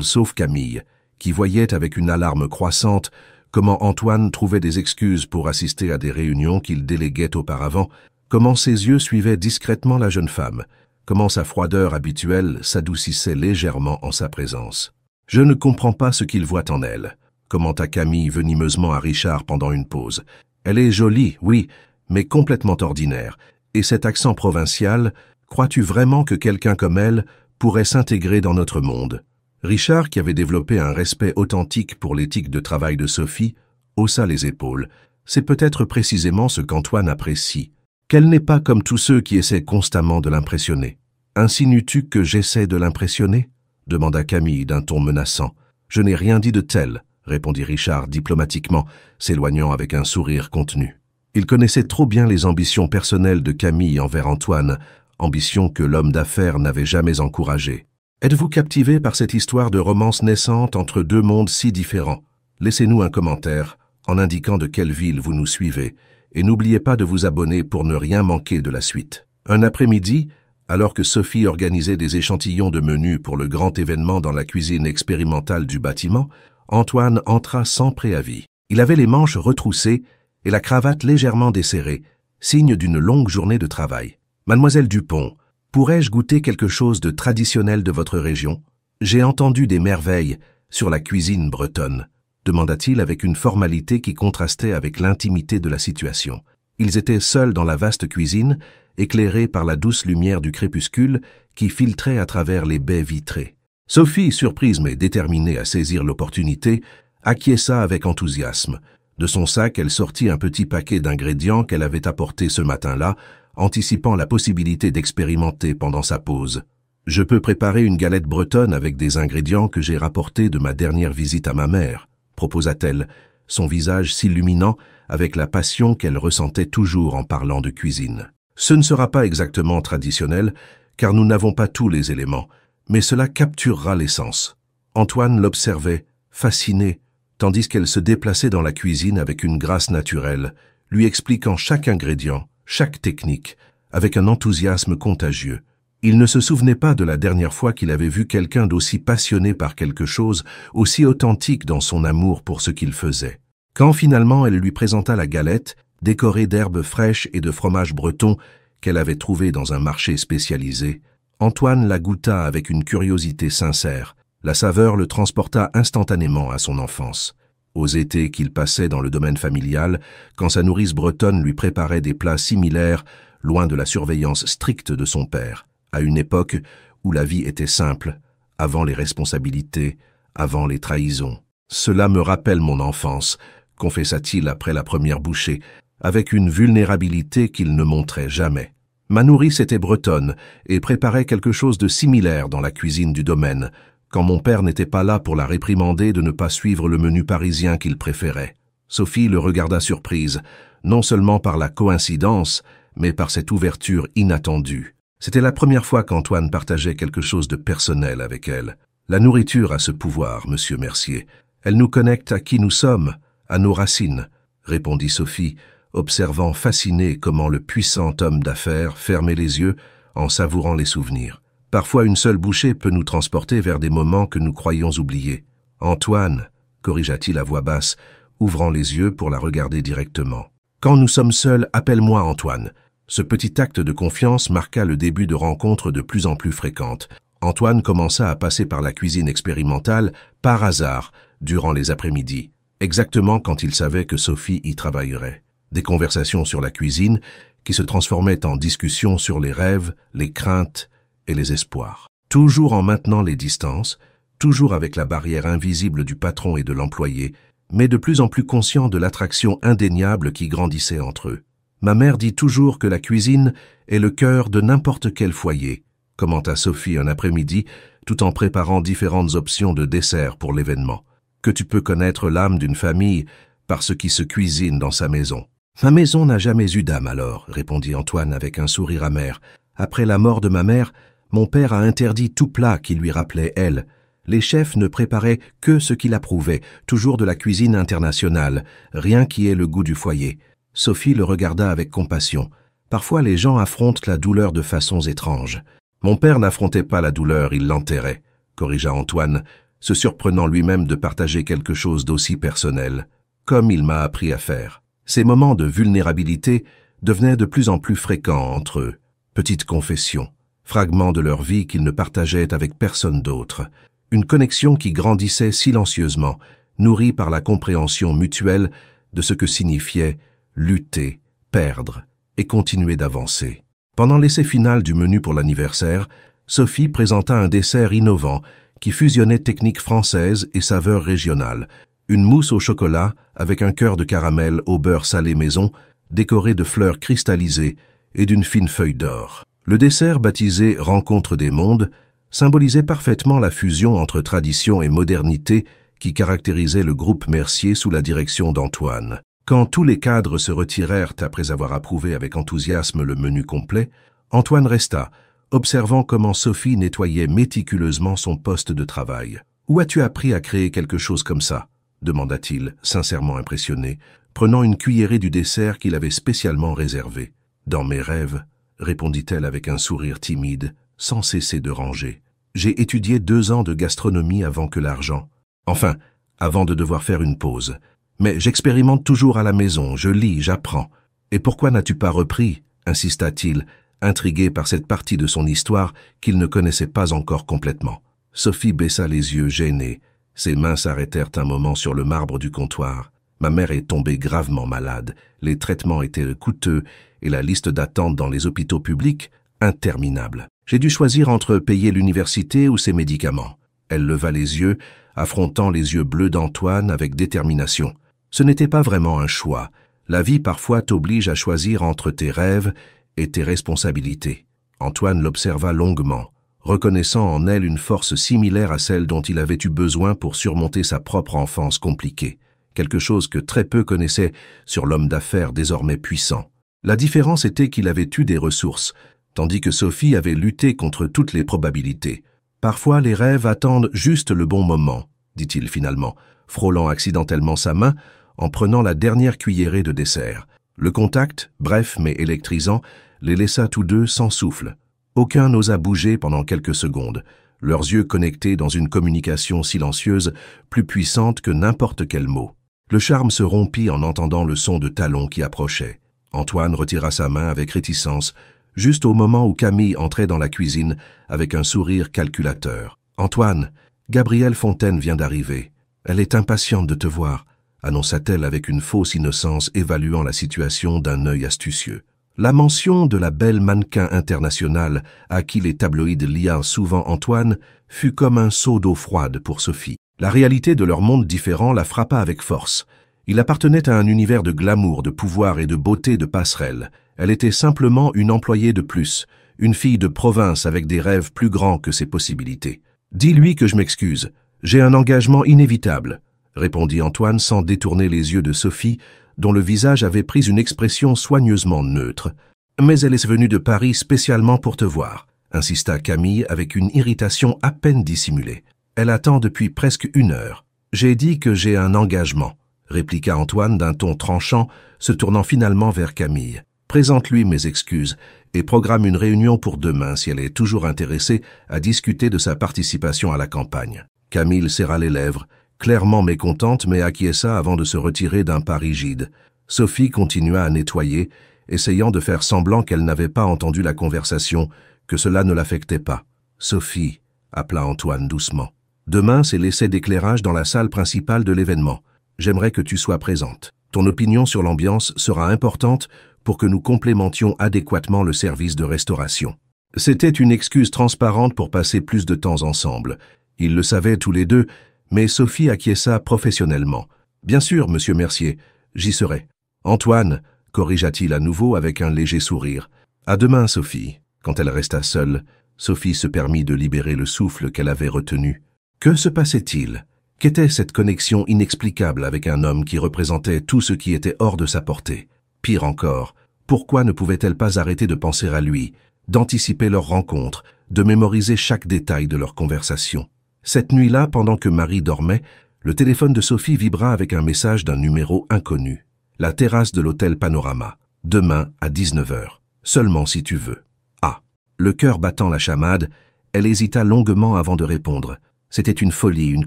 sauf Camille, qui voyait avec une alarme croissante comment Antoine trouvait des excuses pour assister à des réunions qu'il déléguait auparavant, comment ses yeux suivaient discrètement la jeune femme, comment sa froideur habituelle s'adoucissait légèrement en sa présence. « Je ne comprends pas ce qu'il voit en elle », commenta Camille venimeusement à Richard pendant une pause. « Elle est jolie, oui, mais complètement ordinaire. Et cet accent provincial, crois-tu vraiment que quelqu'un comme elle pourrait s'intégrer dans notre monde ?» Richard, qui avait développé un respect authentique pour l'éthique de travail de Sophie, haussa les épaules. C'est peut-être précisément ce qu'Antoine apprécie. Qu'elle n'est pas comme tous ceux qui essaient constamment de l'impressionner. « Insinues-tu que j'essaie de l'impressionner » demanda Camille d'un ton menaçant. « Je n'ai rien dit de tel, » répondit Richard diplomatiquement, s'éloignant avec un sourire contenu. Il connaissait trop bien les ambitions personnelles de Camille envers Antoine, ambitions que l'homme d'affaires n'avait jamais encouragées. Êtes-vous captivé par cette histoire de romance naissante entre 2 mondes si différents? Laissez-nous un commentaire en indiquant de quelle ville vous nous suivez et n'oubliez pas de vous abonner pour ne rien manquer de la suite. Un après-midi, alors que Sophie organisait des échantillons de menus pour le grand événement dans la cuisine expérimentale du bâtiment, Antoine entra sans préavis. Il avait les manches retroussées et la cravate légèrement desserrée, signe d'une longue journée de travail. « Mademoiselle Dupont, pourrais-je goûter quelque chose de traditionnel de votre région? J'ai entendu des merveilles, sur la cuisine bretonne ?» demanda-t-il avec une formalité qui contrastait avec l'intimité de la situation. Ils étaient seuls dans la vaste cuisine, éclairés par la douce lumière du crépuscule qui filtrait à travers les baies vitrées. Sophie, surprise mais déterminée à saisir l'opportunité, acquiesça avec enthousiasme. De son sac, elle sortit un petit paquet d'ingrédients qu'elle avait apportés ce matin-là, anticipant la possibilité d'expérimenter pendant sa pause. « Je peux préparer une galette bretonne avec des ingrédients que j'ai rapportés de ma dernière visite à ma mère », proposa-t-elle, son visage s'illuminant avec la passion qu'elle ressentait toujours en parlant de cuisine. « Ce ne sera pas exactement traditionnel, car nous n'avons pas tous les éléments, mais cela capturera l'essence. » Antoine l'observait, fasciné, tandis qu'elle se déplaçait dans la cuisine avec une grâce naturelle, lui expliquant chaque ingrédient, chaque technique, avec un enthousiasme contagieux. Il ne se souvenait pas de la dernière fois qu'il avait vu quelqu'un d'aussi passionné par quelque chose, aussi authentique dans son amour pour ce qu'il faisait. Quand finalement elle lui présenta la galette, décorée d'herbes fraîches et de fromage breton qu'elle avait trouvé dans un marché spécialisé, Antoine la goûta avec une curiosité sincère. La saveur le transporta instantanément à son enfance. Aux étés qu'il passait dans le domaine familial, quand sa nourrice bretonne lui préparait des plats similaires, loin de la surveillance stricte de son père, à une époque où la vie était simple, avant les responsabilités, avant les trahisons. « Cela me rappelle mon enfance », confessa-t-il après la première bouchée, avec une vulnérabilité qu'il ne montrait jamais. Ma nourrice était bretonne et préparait quelque chose de similaire dans la cuisine du domaine, quand mon père n'était pas là pour la réprimander de ne pas suivre le menu parisien qu'il préférait. Sophie le regarda surprise, non seulement par la coïncidence, mais par cette ouverture inattendue. C'était la première fois qu'Antoine partageait quelque chose de personnel avec elle. La nourriture a ce pouvoir, monsieur Mercier. Elle nous connecte à qui nous sommes, à nos racines, répondit Sophie, observant fascinée comment le puissant homme d'affaires fermait les yeux en savourant les souvenirs. Parfois une seule bouchée peut nous transporter vers des moments que nous croyions oubliés. « Antoine », corrigea-t-il à voix basse, ouvrant les yeux pour la regarder directement. « Quand nous sommes seuls, appelle-moi Antoine. » Ce petit acte de confiance marqua le début de rencontres de plus en plus fréquentes. Antoine commença à passer par la cuisine expérimentale par hasard durant les après-midi, exactement quand il savait que Sophie y travaillerait. Des conversations sur la cuisine qui se transformaient en discussions sur les rêves, les craintes et les espoirs. Toujours en maintenant les distances, toujours avec la barrière invisible du patron et de l'employé, mais de plus en plus conscient de l'attraction indéniable qui grandissait entre eux. « Ma mère dit toujours que la cuisine est le cœur de n'importe quel foyer », commenta Sophie un après-midi, tout en préparant différentes options de dessert pour l'événement. « Que tu peux connaître l'âme d'une famille par ce qui se cuisine dans sa maison. »« Ma maison n'a jamais eu d'âme alors, » répondit Antoine avec un sourire amer. « Après la mort de ma mère, mon père a interdit tout plat qui lui rappelait elle. Les chefs ne préparaient que ce qu'il approuvait, toujours de la cuisine internationale, rien qui ait le goût du foyer. » Sophie le regarda avec compassion. « Parfois les gens affrontent la douleur de façons étranges. »« Mon père n'affrontait pas la douleur, il l'enterrait, » corrigea Antoine, se surprenant lui-même de partager quelque chose d'aussi personnel, comme il m'a appris à faire. Ces moments de vulnérabilité devenaient de plus en plus fréquents entre eux. Petites confessions, fragments de leur vie qu'ils ne partageaient avec personne d'autre. Une connexion qui grandissait silencieusement, nourrie par la compréhension mutuelle de ce que signifiait lutter, perdre et continuer d'avancer. Pendant l'essai final du menu pour l'anniversaire, Sophie présenta un dessert innovant qui fusionnait techniques françaises et saveurs régionales. Une mousse au chocolat avec un cœur de caramel au beurre salé maison, décoré de fleurs cristallisées et d'une fine feuille d'or. Le dessert baptisé « Rencontre des mondes » symbolisait parfaitement la fusion entre tradition et modernité qui caractérisait le groupe Mercier sous la direction d'Antoine. Quand tous les cadres se retirèrent après avoir approuvé avec enthousiasme le menu complet, Antoine resta, observant comment Sophie nettoyait méticuleusement son poste de travail. « Où as-tu appris à créer quelque chose comme ça ?» demanda-t-il, sincèrement impressionné, prenant une cuillerée du dessert qu'il avait spécialement réservé. « Dans mes rêves », répondit-elle avec un sourire timide, sans cesser de ranger. « J'ai étudié 2 ans de gastronomie avant que l'argent. Enfin, avant de devoir faire une pause. Mais j'expérimente toujours à la maison, je lis, j'apprends. Et pourquoi n'as-tu pas repris ?» insista-t-il, intrigué par cette partie de son histoire qu'il ne connaissait pas encore complètement. Sophie baissa les yeux gênée. Ses mains s'arrêtèrent un moment sur le marbre du comptoir. Ma mère est tombée gravement malade. Les traitements étaient coûteux et la liste d'attente dans les hôpitaux publics interminable. J'ai dû choisir entre payer l'université ou ses médicaments. Elle leva les yeux, affrontant les yeux bleus d'Antoine avec détermination. Ce n'était pas vraiment un choix. La vie parfois t'oblige à choisir entre tes rêves et tes responsabilités. Antoine l'observa longuement, reconnaissant en elle une force similaire à celle dont il avait eu besoin pour surmonter sa propre enfance compliquée, quelque chose que très peu connaissaient sur l'homme d'affaires désormais puissant. La différence était qu'il avait eu des ressources, tandis que Sophie avait lutté contre toutes les probabilités. « Parfois, les rêves attendent juste le bon moment », dit-il finalement, frôlant accidentellement sa main en prenant la dernière cuillerée de dessert. Le contact, bref mais électrisant, les laissa tous deux sans souffle. Aucun n'osa bouger pendant quelques secondes, leurs yeux connectés dans une communication silencieuse plus puissante que n'importe quel mot. Le charme se rompit en entendant le son de talons qui approchaient. Antoine retira sa main avec réticence, juste au moment où Camille entrait dans la cuisine avec un sourire calculateur. « Antoine, Gabrielle Fontaine vient d'arriver. Elle est impatiente de te voir, » annonça-t-elle avec une fausse innocence évaluant la situation d'un œil astucieux. La mention de la belle mannequin internationale à qui les tabloïds liaient souvent Antoine fut comme un seau d'eau froide pour Sophie. La réalité de leur monde différent la frappa avec force. Il appartenait à un univers de glamour, de pouvoir et de beauté de passerelle. Elle était simplement une employée de plus, une fille de province avec des rêves plus grands que ses possibilités. « Dis-lui que je m'excuse. J'ai un engagement inévitable, » répondit Antoine sans détourner les yeux de Sophie, dont le visage avait pris une expression soigneusement neutre. « Mais elle est venue de Paris spécialement pour te voir, » insista Camille avec une irritation à peine dissimulée. « Elle attend depuis presque 1 heure. »« J'ai dit que j'ai un engagement, » répliqua Antoine d'un ton tranchant, se tournant finalement vers Camille. « Présente-lui mes excuses et programme une réunion pour demain si elle est toujours intéressée à discuter de sa participation à la campagne. » Camille serra les lèvres, clairement mécontente mais acquiesça avant de se retirer d'un pas rigide. Sophie continua à nettoyer, essayant de faire semblant qu'elle n'avait pas entendu la conversation, que cela ne l'affectait pas. « Sophie » appela Antoine doucement. « Demain, c'est l'essai d'éclairage dans la salle principale de l'événement. J'aimerais que tu sois présente. Ton opinion sur l'ambiance sera importante pour que nous complémentions adéquatement le service de restauration. » C'était une excuse transparente pour passer plus de temps ensemble. Ils le savaient tous les deux, mais Sophie acquiesça professionnellement. « Bien sûr, monsieur Mercier, j'y serai. »« Antoine » corrigea-t-il à nouveau avec un léger sourire. « À demain, Sophie. » Quand elle resta seule, Sophie se permit de libérer le souffle qu'elle avait retenu. Que se passait-il? Qu'était cette connexion inexplicable avec un homme qui représentait tout ce qui était hors de sa portée? Pire encore, pourquoi ne pouvait-elle pas arrêter de penser à lui, d'anticiper leur rencontre, de mémoriser chaque détail de leur conversation? Cette nuit-là, pendant que Marie dormait, le téléphone de Sophie vibra avec un message d'un numéro inconnu. La terrasse de l'hôtel Panorama. Demain à 19 h. Seulement si tu veux. Ah. Le cœur battant la chamade, elle hésita longuement avant de répondre. C'était une folie, une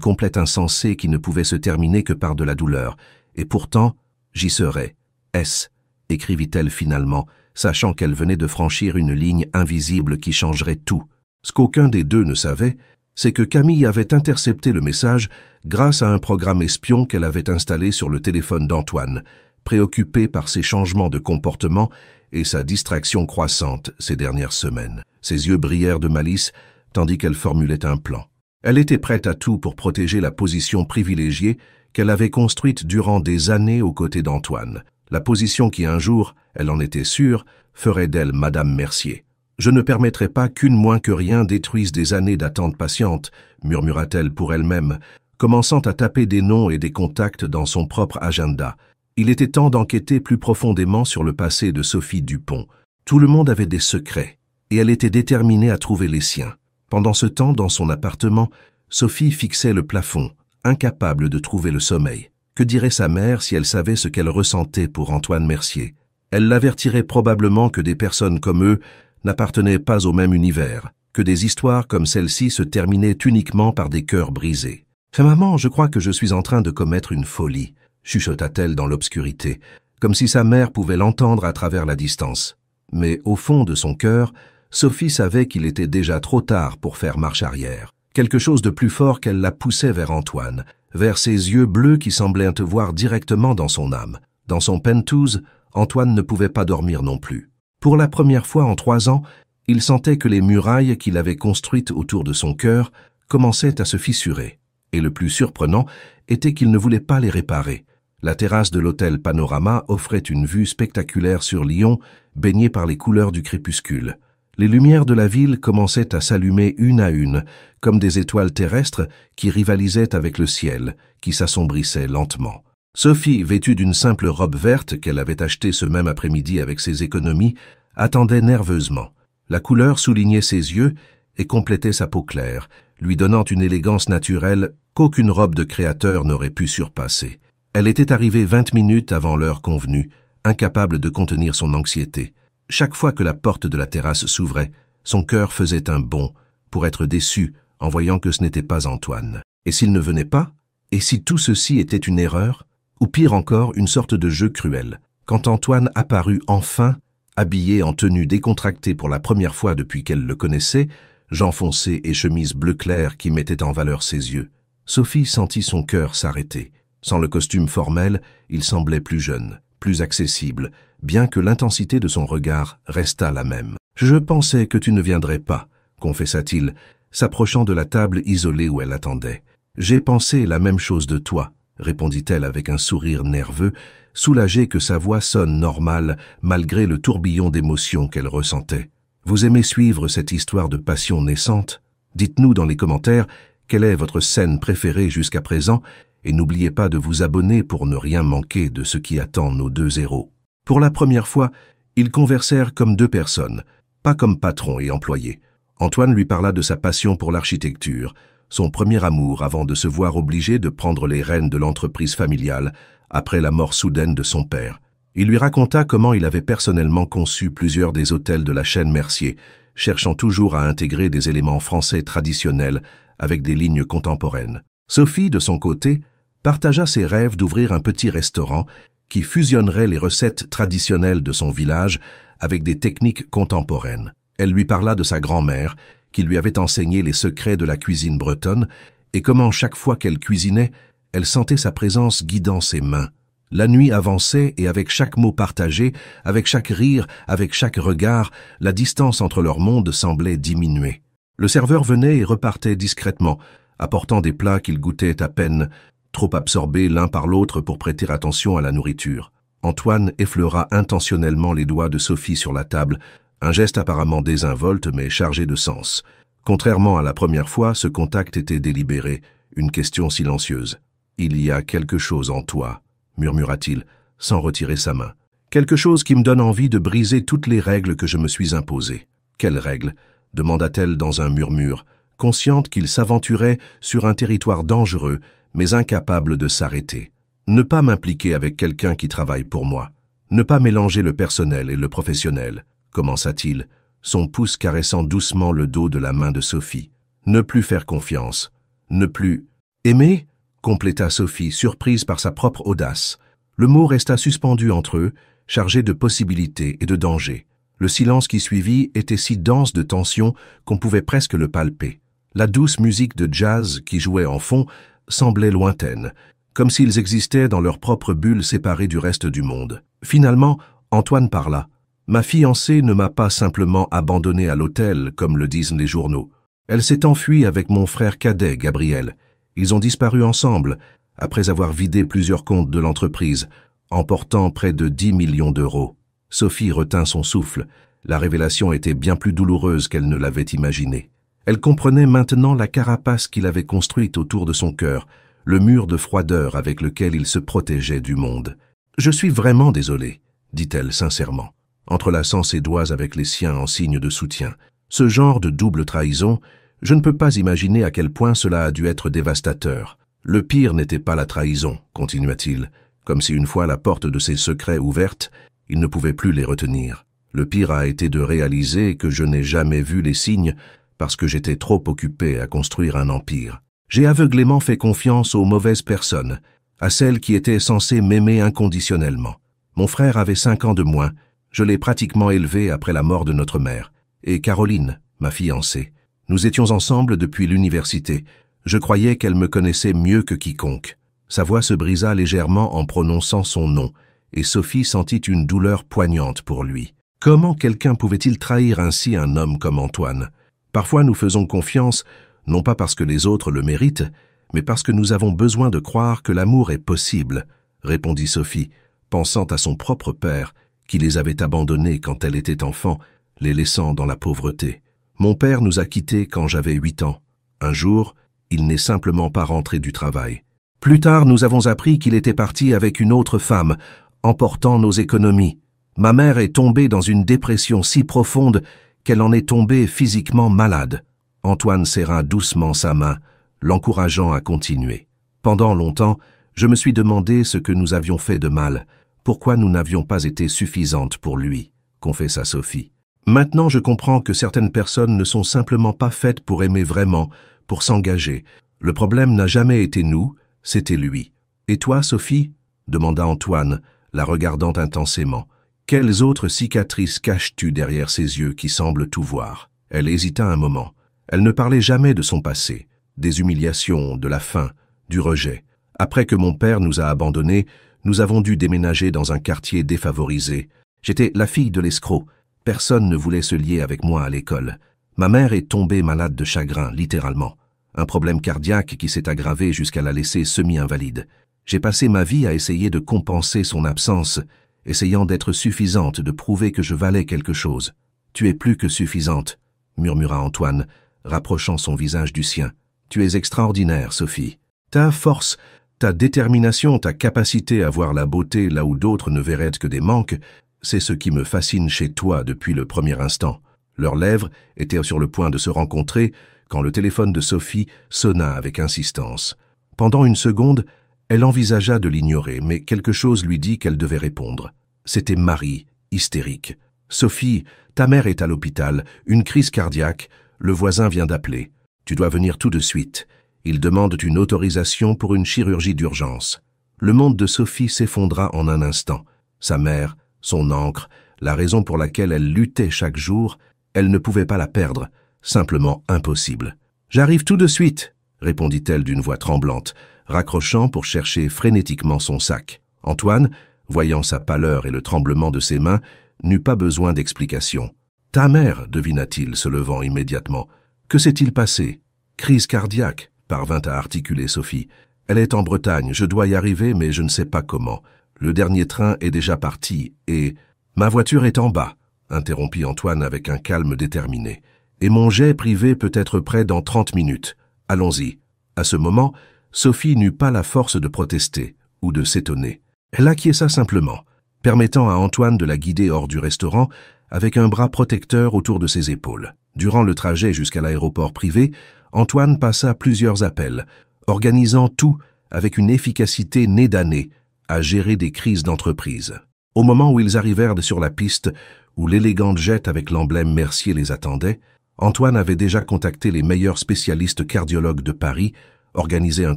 complète insensée qui ne pouvait se terminer que par de la douleur. Et pourtant, j'y serai. S. écrivit-elle finalement, sachant qu'elle venait de franchir une ligne invisible qui changerait tout. Ce qu'aucun des deux ne savait, c'est que Camille avait intercepté le message grâce à un programme espion qu'elle avait installé sur le téléphone d'Antoine, préoccupée par ses changements de comportement et sa distraction croissante ces dernières semaines. Ses yeux brillèrent de malice, tandis qu'elle formulait un plan. Elle était prête à tout pour protéger la position privilégiée qu'elle avait construite durant des années aux côtés d'Antoine, la position qui un jour, elle en était sûre, ferait d'elle Madame Mercier. « Je ne permettrai pas qu'une moins que rien détruise des années d'attente patiente, » murmura-t-elle pour elle-même, commençant à taper des noms et des contacts dans son propre agenda. Il était temps d'enquêter plus profondément sur le passé de Sophie Dupont. Tout le monde avait des secrets, et elle était déterminée à trouver les siens. Pendant ce temps, dans son appartement, Sophie fixait le plafond, incapable de trouver le sommeil. Que dirait sa mère si elle savait ce qu'elle ressentait pour Antoine Mercier? Elle l'avertirait probablement que des personnes comme eux n'appartenaient pas au même univers, que des histoires comme celle-ci se terminaient uniquement par des cœurs brisés. « Maman, je crois que je suis en train de commettre une folie », chuchota-t-elle dans l'obscurité, comme si sa mère pouvait l'entendre à travers la distance. Mais au fond de son cœur, Sophie savait qu'il était déjà trop tard pour faire marche arrière. Quelque chose de plus fort qu'elle la poussait vers Antoine, vers ses yeux bleus qui semblaient te voir directement dans son âme. Dans son penthouse, Antoine ne pouvait pas dormir non plus. Pour la première fois en 3 ans, il sentait que les murailles qu'il avait construites autour de son cœur commençaient à se fissurer. Et le plus surprenant était qu'il ne voulait pas les réparer. La terrasse de l'hôtel Panorama offrait une vue spectaculaire sur Lyon, baignée par les couleurs du crépuscule. Les lumières de la ville commençaient à s'allumer une à une, comme des étoiles terrestres qui rivalisaient avec le ciel, qui s'assombrissait lentement. Sophie, vêtue d'une simple robe verte qu'elle avait achetée ce même après-midi avec ses économies, attendait nerveusement. La couleur soulignait ses yeux et complétait sa peau claire, lui donnant une élégance naturelle qu'aucune robe de créateur n'aurait pu surpasser. Elle était arrivée 20 minutes avant l'heure convenue, incapable de contenir son anxiété. Chaque fois que la porte de la terrasse s'ouvrait, son cœur faisait un bond pour être déçu en voyant que ce n'était pas Antoine. Et s'il ne venait pas? Et si tout ceci était une erreur? Ou pire encore, une sorte de jeu cruel? Quand Antoine apparut enfin, habillé en tenue décontractée pour la première fois depuis qu'elle le connaissait, jean foncé et chemise bleu clair qui mettaient en valeur ses yeux, Sophie sentit son cœur s'arrêter. Sans le costume formel, il semblait plus jeune, plus accessible, bien que l'intensité de son regard restât la même. « Je pensais que tu ne viendrais pas », confessa-t-il, s'approchant de la table isolée où elle attendait. « J'ai pensé la même chose de toi », répondit-elle avec un sourire nerveux, soulagée que sa voix sonne normale malgré le tourbillon d'émotions qu'elle ressentait. « Vous aimez suivre cette histoire de passion naissante? Dites-nous dans les commentaires quelle est votre scène préférée jusqu'à présent et n'oubliez pas de vous abonner pour ne rien manquer de ce qui attend nos 2 héros. » Pour la première fois, ils conversèrent comme 2 personnes, pas comme patron et employé. Antoine lui parla de sa passion pour l'architecture, son premier amour avant de se voir obligé de prendre les rênes de l'entreprise familiale après la mort soudaine de son père. Il lui raconta comment il avait personnellement conçu plusieurs des hôtels de la chaîne Mercier, cherchant toujours à intégrer des éléments français traditionnels avec des lignes contemporaines. Sophie, de son côté, partagea ses rêves d'ouvrir un petit restaurant qui fusionnerait les recettes traditionnelles de son village avec des techniques contemporaines. Elle lui parla de sa grand-mère, qui lui avait enseigné les secrets de la cuisine bretonne, et comment chaque fois qu'elle cuisinait, elle sentait sa présence guidant ses mains. La nuit avançait et avec chaque mot partagé, avec chaque rire, avec chaque regard, la distance entre leurs mondes semblait diminuer. Le serveur venait et repartait discrètement, apportant des plats qu'ils goûtaient à peine, trop absorbés l'un par l'autre pour prêter attention à la nourriture. Antoine effleura intentionnellement les doigts de Sophie sur la table, un geste apparemment désinvolte mais chargé de sens. Contrairement à la première fois, ce contact était délibéré, une question silencieuse. « Il y a quelque chose en toi », murmura-t-il, sans retirer sa main. « Quelque chose qui me donne envie de briser toutes les règles que je me suis imposées. »« Quelles règles ?» demanda-t-elle dans un murmure, consciente qu'il s'aventurait sur un territoire dangereux, mais incapable de s'arrêter. Ne pas m'impliquer avec quelqu'un qui travaille pour moi. Ne pas mélanger le personnel et le professionnel, commença-t-il, son pouce caressant doucement le dos de la main de Sophie. Ne plus faire confiance. Ne plus... Aimer? Compléta Sophie, surprise par sa propre audace. Le mot resta suspendu entre eux, chargé de possibilités et de dangers. Le silence qui suivit était si dense de tension qu'on pouvait presque le palper. La douce musique de jazz qui jouait en fond semblait lointaine, comme s'ils existaient dans leur propre bulle séparée du reste du monde. Finalement, Antoine parla. « Ma fiancée ne m'a pas simplement abandonné à l'hôtel, comme le disent les journaux. Elle s'est enfuie avec mon frère cadet, Gabriel. Ils ont disparu ensemble, après avoir vidé plusieurs comptes de l'entreprise, emportant près de 10 millions d'euros. » Sophie retint son souffle. La révélation était bien plus douloureuse qu'elle ne l'avait imaginé. Elle comprenait maintenant la carapace qu'il avait construite autour de son cœur, le mur de froideur avec lequel il se protégeait du monde. « Je suis vraiment désolée, » dit-elle sincèrement, entrelaçant ses doigts avec les siens en signe de soutien. Ce genre de double trahison, je ne peux pas imaginer à quel point cela a dû être dévastateur. Le pire n'était pas la trahison, continua-t-il, comme si une fois la porte de ses secrets ouverte, il ne pouvait plus les retenir. Le pire a été de réaliser que je n'ai jamais vu les signes parce que j'étais trop occupé à construire un empire. J'ai aveuglément fait confiance aux mauvaises personnes, à celles qui étaient censées m'aimer inconditionnellement. Mon frère avait 5 ans de moins, je l'ai pratiquement élevé après la mort de notre mère. Et Caroline, ma fiancée. Nous étions ensemble depuis l'université. Je croyais qu'elle me connaissait mieux que quiconque. » Sa voix se brisa légèrement en prononçant son nom, et Sophie sentit une douleur poignante pour lui. Comment quelqu'un pouvait-il trahir ainsi un homme comme Antoine? Parfois nous faisons confiance, non pas parce que les autres le méritent, mais parce que nous avons besoin de croire que l'amour est possible, répondit Sophie, pensant à son propre père, qui les avait abandonnés quand elle était enfant, les laissant dans la pauvreté. Mon père nous a quittés quand j'avais 8 ans. Un jour, il n'est simplement pas rentré du travail. Plus tard, nous avons appris qu'il était parti avec une autre femme, emportant nos économies. Ma mère est tombée dans une dépression si profonde qu'elle en est tombée physiquement malade. Antoine serra doucement sa main, l'encourageant à continuer. Pendant longtemps, je me suis demandé ce que nous avions fait de mal, pourquoi nous n'avions pas été suffisantes pour lui, confessa Sophie. Maintenant, je comprends que certaines personnes ne sont simplement pas faites pour aimer vraiment, pour s'engager. Le problème n'a jamais été nous, c'était lui. Et toi, Sophie? Demanda Antoine, la regardant intensément. Quelles autres cicatrices caches-tu derrière ces yeux qui semblent tout voir? Elle hésita un moment. Elle ne parlait jamais de son passé, des humiliations, de la faim, du rejet. Après que mon père nous a abandonnés, nous avons dû déménager dans un quartier défavorisé. J'étais la fille de l'escroc. Personne ne voulait se lier avec moi à l'école. Ma mère est tombée malade de chagrin, littéralement. Un problème cardiaque qui s'est aggravé jusqu'à la laisser semi-invalide. J'ai passé ma vie à essayer de compenser son absence, essayant d'être suffisante, de prouver que je valais quelque chose. « Tu es plus que suffisante », murmura Antoine, rapprochant son visage du sien. « Tu es extraordinaire, Sophie. Ta force, ta détermination, ta capacité à voir la beauté là où d'autres ne verraient que des manques, c'est ce qui me fascine chez toi depuis le premier instant. » Leurs lèvres étaient sur le point de se rencontrer quand le téléphone de Sophie sonna avec insistance. Pendant une seconde, elle envisagea de l'ignorer, mais quelque chose lui dit qu'elle devait répondre. C'était Marie, hystérique. « Sophie, ta mère est à l'hôpital, une crise cardiaque, le voisin vient d'appeler. Tu dois venir tout de suite. Ils demandent une autorisation pour une chirurgie d'urgence. » Le monde de Sophie s'effondra en un instant. Sa mère, son ancre, la raison pour laquelle elle luttait chaque jour, elle ne pouvait pas la perdre, simplement impossible. « J'arrive tout de suite !» répondit-elle d'une voix tremblante, raccrochant pour chercher frénétiquement son sac. Antoine, voyant sa pâleur et le tremblement de ses mains, n'eut pas besoin d'explication. « Ta mère, devina-t-il, se levant immédiatement. Que s'est-il passé? »« Crise cardiaque, parvint à articuler Sophie. Elle est en Bretagne, je dois y arriver, mais je ne sais pas comment. Le dernier train est déjà parti, et... Ma voiture est en bas, interrompit Antoine avec un calme déterminé. Et mon jet privé peut être prêt dans 30 minutes. Allons-y. À ce moment, Sophie n'eut pas la force de protester ou de s'étonner. Elle acquiesça simplement, permettant à Antoine de la guider hors du restaurant avec un bras protecteur autour de ses épaules. Durant le trajet jusqu'à l'aéroport privé, Antoine passa plusieurs appels, organisant tout avec une efficacité née d'années, à gérer des crises d'entreprise. Au moment où ils arrivèrent sur la piste, où l'élégante jet avec l'emblème Mercier les attendait, Antoine avait déjà contacté les meilleurs spécialistes cardiologues de Paris, organisé un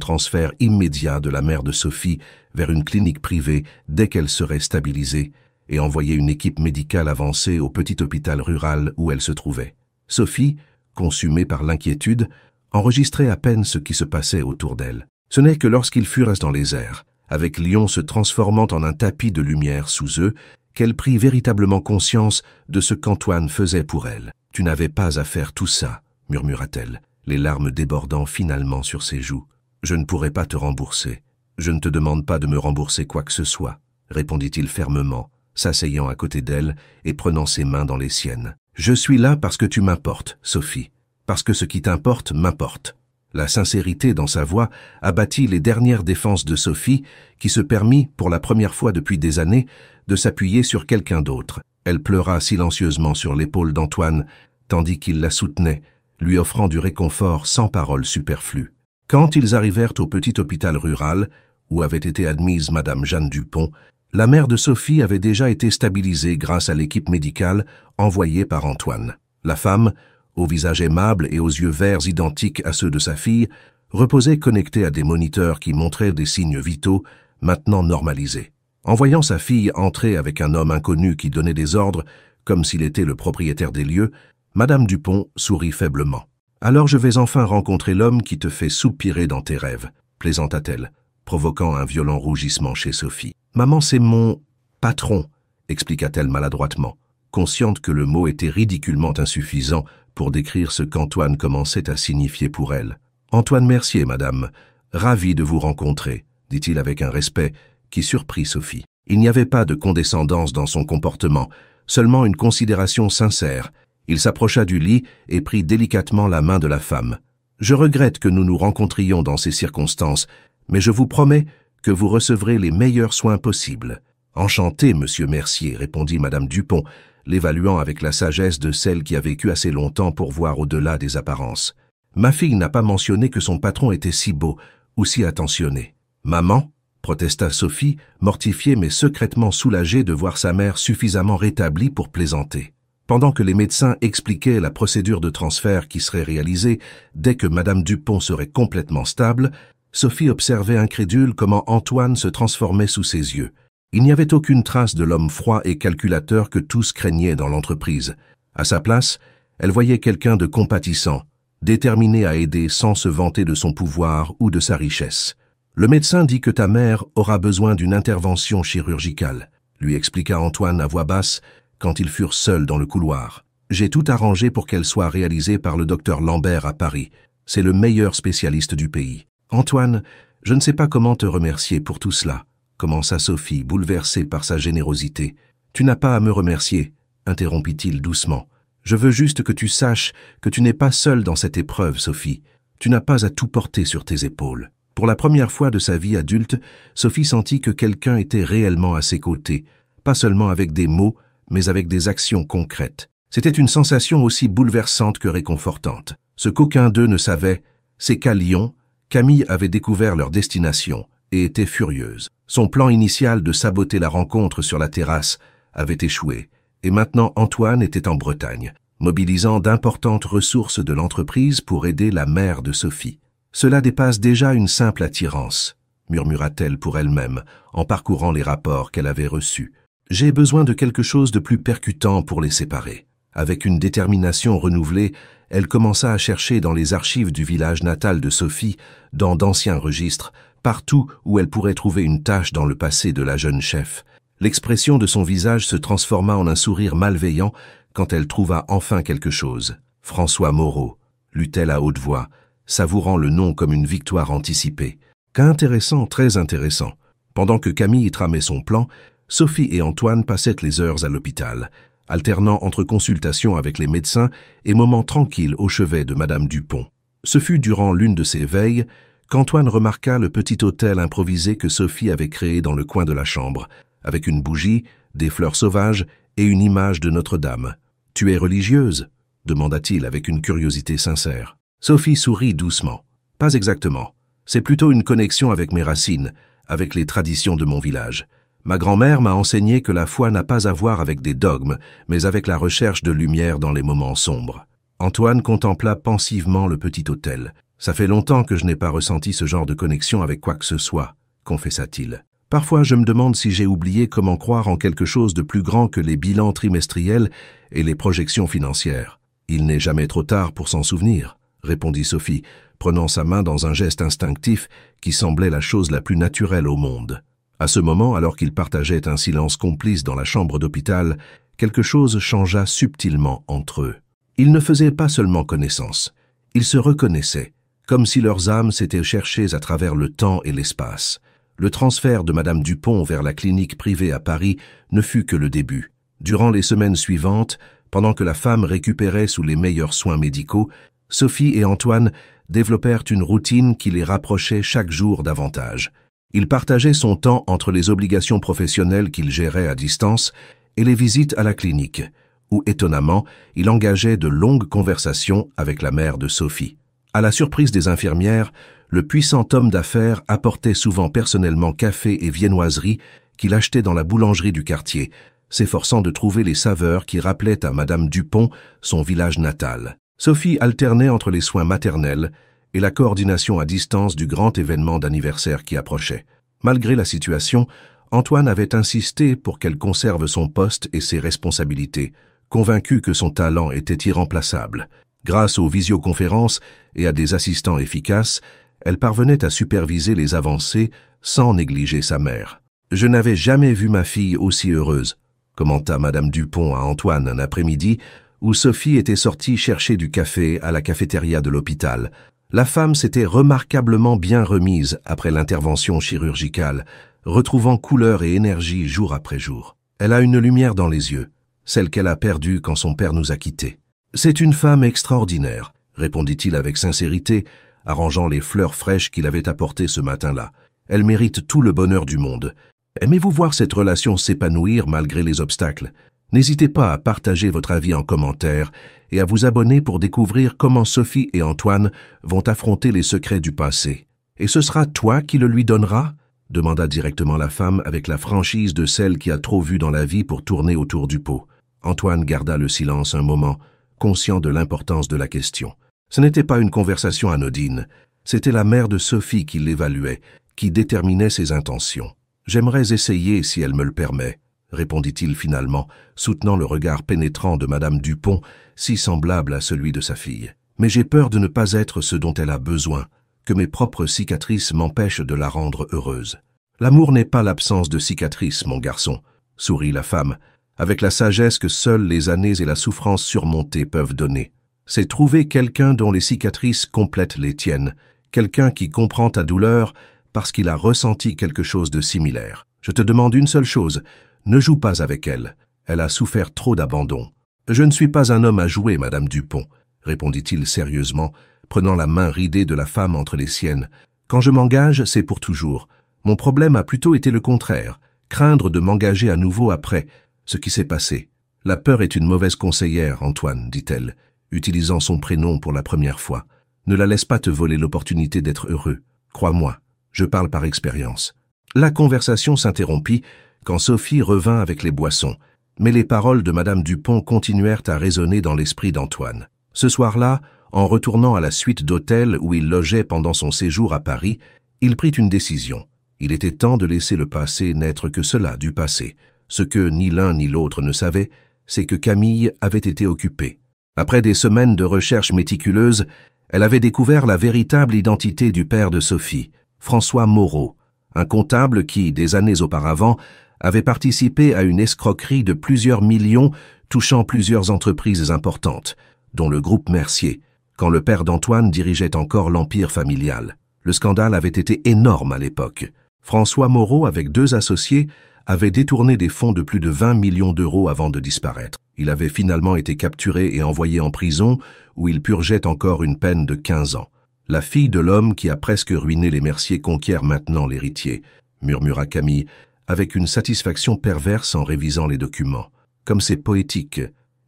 transfert immédiat de la mère de Sophie vers une clinique privée dès qu'elle serait stabilisée, et envoyé une équipe médicale avancée au petit hôpital rural où elle se trouvait. Sophie, consumée par l'inquiétude, enregistrait à peine ce qui se passait autour d'elle. Ce n'est que lorsqu'ils furent dans les airs, avec Lyon se transformant en un tapis de lumière sous eux, qu'elle prit véritablement conscience de ce qu'Antoine faisait pour elle. « Tu n'avais pas à faire tout ça, » murmura-t-elle, les larmes débordant finalement sur ses joues. « Je ne pourrai pas te rembourser. Je ne te demande pas de me rembourser quoi que ce soit, » répondit-il fermement, s'asseyant à côté d'elle et prenant ses mains dans les siennes. « Je suis là parce que tu m'importes, Sophie, parce que ce qui t'importe m'importe. » La sincérité dans sa voix abattit les dernières défenses de Sophie, qui se permit, pour la première fois depuis des années, de s'appuyer sur quelqu'un d'autre. Elle pleura silencieusement sur l'épaule d'Antoine, tandis qu'il la soutenait, lui offrant du réconfort sans paroles superflues. Quand ils arrivèrent au petit hôpital rural, où avait été admise Madame Jeanne Dupont, la mère de Sophie avait déjà été stabilisée grâce à l'équipe médicale envoyée par Antoine. La femme, au visage aimable et aux yeux verts identiques à ceux de sa fille, reposait connectée à des moniteurs qui montraient des signes vitaux, maintenant normalisés. En voyant sa fille entrer avec un homme inconnu qui donnait des ordres, comme s'il était le propriétaire des lieux, Madame Dupont sourit faiblement. Alors je vais enfin rencontrer l'homme qui te fait soupirer dans tes rêves, plaisanta-t-elle, provoquant un violent rougissement chez Sophie. Maman, c'est mon patron, expliqua-t-elle maladroitement, consciente que le mot était ridiculement insuffisant pour décrire ce qu'Antoine commençait à signifier pour elle. Antoine Mercier, madame, ravi de vous rencontrer, dit-il avec un respect qui surprit Sophie. Il n'y avait pas de condescendance dans son comportement, seulement une considération sincère. Il s'approcha du lit et prit délicatement la main de la femme. « Je regrette que nous nous rencontrions dans ces circonstances, mais je vous promets que vous recevrez les meilleurs soins possibles. »« Enchanté, monsieur Mercier, » répondit madame Dupont, l'évaluant avec la sagesse de celle qui a vécu assez longtemps pour voir au-delà des apparences. « Ma fille n'a pas mentionné que son patron était si beau ou si attentionné. »« Maman ?» protesta Sophie, mortifiée mais secrètement soulagée de voir sa mère suffisamment rétablie pour plaisanter. Pendant que les médecins expliquaient la procédure de transfert qui serait réalisée dès que madame Dupont serait complètement stable, Sophie observait incrédule comment Antoine se transformait sous ses yeux. Il n'y avait aucune trace de l'homme froid et calculateur que tous craignaient dans l'entreprise. À sa place, elle voyait quelqu'un de compatissant, déterminé à aider sans se vanter de son pouvoir ou de sa richesse. « Le médecin dit que ta mère aura besoin d'une intervention chirurgicale », lui expliqua Antoine à voix basse quand ils furent seuls dans le couloir. « J'ai tout arrangé pour qu'elle soit réalisée par le docteur Lambert à Paris. C'est le meilleur spécialiste du pays. »« Antoine, je ne sais pas comment te remercier pour tout cela, » commença Sophie, bouleversée par sa générosité. « Tu n'as pas à me remercier, » interrompit-il doucement. « Je veux juste que tu saches que tu n'es pas seule dans cette épreuve, Sophie. Tu n'as pas à tout porter sur tes épaules. » Pour la première fois de sa vie adulte, Sophie sentit que quelqu'un était réellement à ses côtés, pas seulement avec des mots, mais avec des actions concrètes. C'était une sensation aussi bouleversante que réconfortante. Ce qu'aucun d'eux ne savait, c'est qu'à Lyon, Camille avait découvert leur destination et était furieuse. Son plan initial de saboter la rencontre sur la terrasse avait échoué, et maintenant Antoine était en Bretagne, mobilisant d'importantes ressources de l'entreprise pour aider la mère de Sophie. « Cela dépasse déjà une simple attirance », murmura-t-elle pour elle-même en parcourant les rapports qu'elle avait reçus. « J'ai besoin de quelque chose de plus percutant pour les séparer. » Avec une détermination renouvelée, elle commença à chercher dans les archives du village natal de Sophie, dans d'anciens registres, partout où elle pourrait trouver une tache dans le passé de la jeune chef. L'expression de son visage se transforma en un sourire malveillant quand elle trouva enfin quelque chose. « François Moreau », lut-elle à haute voix, savourant le nom comme une victoire anticipée. Qu'intéressant, très intéressant. Pendant que Camille tramait son plan, Sophie et Antoine passaient les heures à l'hôpital, alternant entre consultations avec les médecins et moments tranquilles au chevet de madame Dupont. Ce fut durant l'une de ces veilles qu'Antoine remarqua le petit hôtel improvisé que Sophie avait créé dans le coin de la chambre, avec une bougie, des fleurs sauvages et une image de Notre-Dame. « Tu es religieuse ?» demanda-t-il avec une curiosité sincère. Sophie sourit doucement. « Pas exactement. C'est plutôt une connexion avec mes racines, avec les traditions de mon village. Ma grand-mère m'a enseigné que la foi n'a pas à voir avec des dogmes, mais avec la recherche de lumière dans les moments sombres. » Antoine contempla pensivement le petit hôtel. « Ça fait longtemps que je n'ai pas ressenti ce genre de connexion avec quoi que ce soit, » confessa-t-il. « Parfois, je me demande si j'ai oublié comment croire en quelque chose de plus grand que les bilans trimestriels et les projections financières. Il n'est jamais trop tard pour s'en souvenir. » répondit Sophie, prenant sa main dans un geste instinctif qui semblait la chose la plus naturelle au monde. À ce moment, alors qu'ils partageaient un silence complice dans la chambre d'hôpital, quelque chose changea subtilement entre eux. Ils ne faisaient pas seulement connaissance, ils se reconnaissaient, comme si leurs âmes s'étaient cherchées à travers le temps et l'espace. Le transfert de madame Dupont vers la clinique privée à Paris ne fut que le début. Durant les semaines suivantes, pendant que la femme récupérait sous les meilleurs soins médicaux, Sophie et Antoine développèrent une routine qui les rapprochait chaque jour davantage. Il partageait son temps entre les obligations professionnelles qu'il gérait à distance et les visites à la clinique, où, étonnamment, il engageait de longues conversations avec la mère de Sophie. À la surprise des infirmières, le puissant homme d'affaires apportait souvent personnellement café et viennoiseries qu'il achetait dans la boulangerie du quartier, s'efforçant de trouver les saveurs qui rappelaient à madame Dupont son village natal. Sophie alternait entre les soins maternels et la coordination à distance du grand événement d'anniversaire qui approchait. Malgré la situation, Antoine avait insisté pour qu'elle conserve son poste et ses responsabilités, convaincu que son talent était irremplaçable. Grâce aux visioconférences et à des assistants efficaces, elle parvenait à superviser les avancées sans négliger sa mère. « Je n'avais jamais vu ma fille aussi heureuse », commenta Madame Dupont à Antoine un après-midi où Sophie était sortie chercher du café à la cafétéria de l'hôpital. La femme s'était remarquablement bien remise après l'intervention chirurgicale, retrouvant couleur et énergie jour après jour. Elle a une lumière dans les yeux, celle qu'elle a perdue quand son père nous a quittés. « C'est une femme extraordinaire », répondit-il avec sincérité, arrangeant les fleurs fraîches qu'il avait apportées ce matin-là. « Elle mérite tout le bonheur du monde. Aimez-vous voir cette relation s'épanouir malgré les obstacles? N'hésitez pas à partager votre avis en commentaire et à vous abonner pour découvrir comment Sophie et Antoine vont affronter les secrets du passé. « Et ce sera toi qui le lui donneras ?» demanda directement la femme avec la franchise de celle qui a trop vu dans la vie pour tourner autour du pot. Antoine garda le silence un moment, conscient de l'importance de la question. Ce n'était pas une conversation anodine, c'était la mère de Sophie qui l'évaluait, qui déterminait ses intentions. « J'aimerais essayer si elle me le permet », répondit-il finalement, soutenant le regard pénétrant de Madame Dupont, si semblable à celui de sa fille. « Mais j'ai peur de ne pas être ce dont elle a besoin, que mes propres cicatrices m'empêchent de la rendre heureuse. »« L'amour n'est pas l'absence de cicatrices, mon garçon, » sourit la femme, avec la sagesse que seules les années et la souffrance surmontée peuvent donner. « C'est trouver quelqu'un dont les cicatrices complètent les tiennes, quelqu'un qui comprend ta douleur parce qu'il a ressenti quelque chose de similaire. Je te demande une seule chose, ne joue pas avec elle. Elle a souffert trop d'abandon. »« Je ne suis pas un homme à jouer, Madame Dupont, » répondit-il sérieusement, prenant la main ridée de la femme entre les siennes. « Quand je m'engage, c'est pour toujours. Mon problème a plutôt été le contraire, craindre de m'engager à nouveau après ce qui s'est passé. La peur est une mauvaise conseillère, Antoine, dit-elle, utilisant son prénom pour la première fois. Ne la laisse pas te voler l'opportunité d'être heureux. Crois-moi, je parle par expérience. » La conversation s'interrompit quand Sophie revint avec les boissons, mais les paroles de Madame Dupont continuèrent à résonner dans l'esprit d'Antoine. Ce soir-là, en retournant à la suite d'hôtel où il logeait pendant son séjour à Paris, il prit une décision. Il était temps de laisser le passé n'être que cela, du passé. Ce que ni l'un ni l'autre ne savaient, c'est que Camille avait été occupée. Après des semaines de recherches méticuleuses, elle avait découvert la véritable identité du père de Sophie, François Moreau, un comptable qui, des années auparavant, avait participé à une escroquerie de plusieurs millions touchant plusieurs entreprises importantes, dont le groupe Mercier, quand le père d'Antoine dirigeait encore l'empire familial. Le scandale avait été énorme à l'époque. François Moreau, avec 2 associés, avait détourné des fonds de plus de 20 millions d'euros avant de disparaître. Il avait finalement été capturé et envoyé en prison, où il purgeait encore une peine de 15 ans. « La fille de l'homme qui a presque ruiné les Mercier conquiert maintenant l'héritier », murmura Camille, avec une satisfaction perverse en révisant les documents. Comme c'est poétique,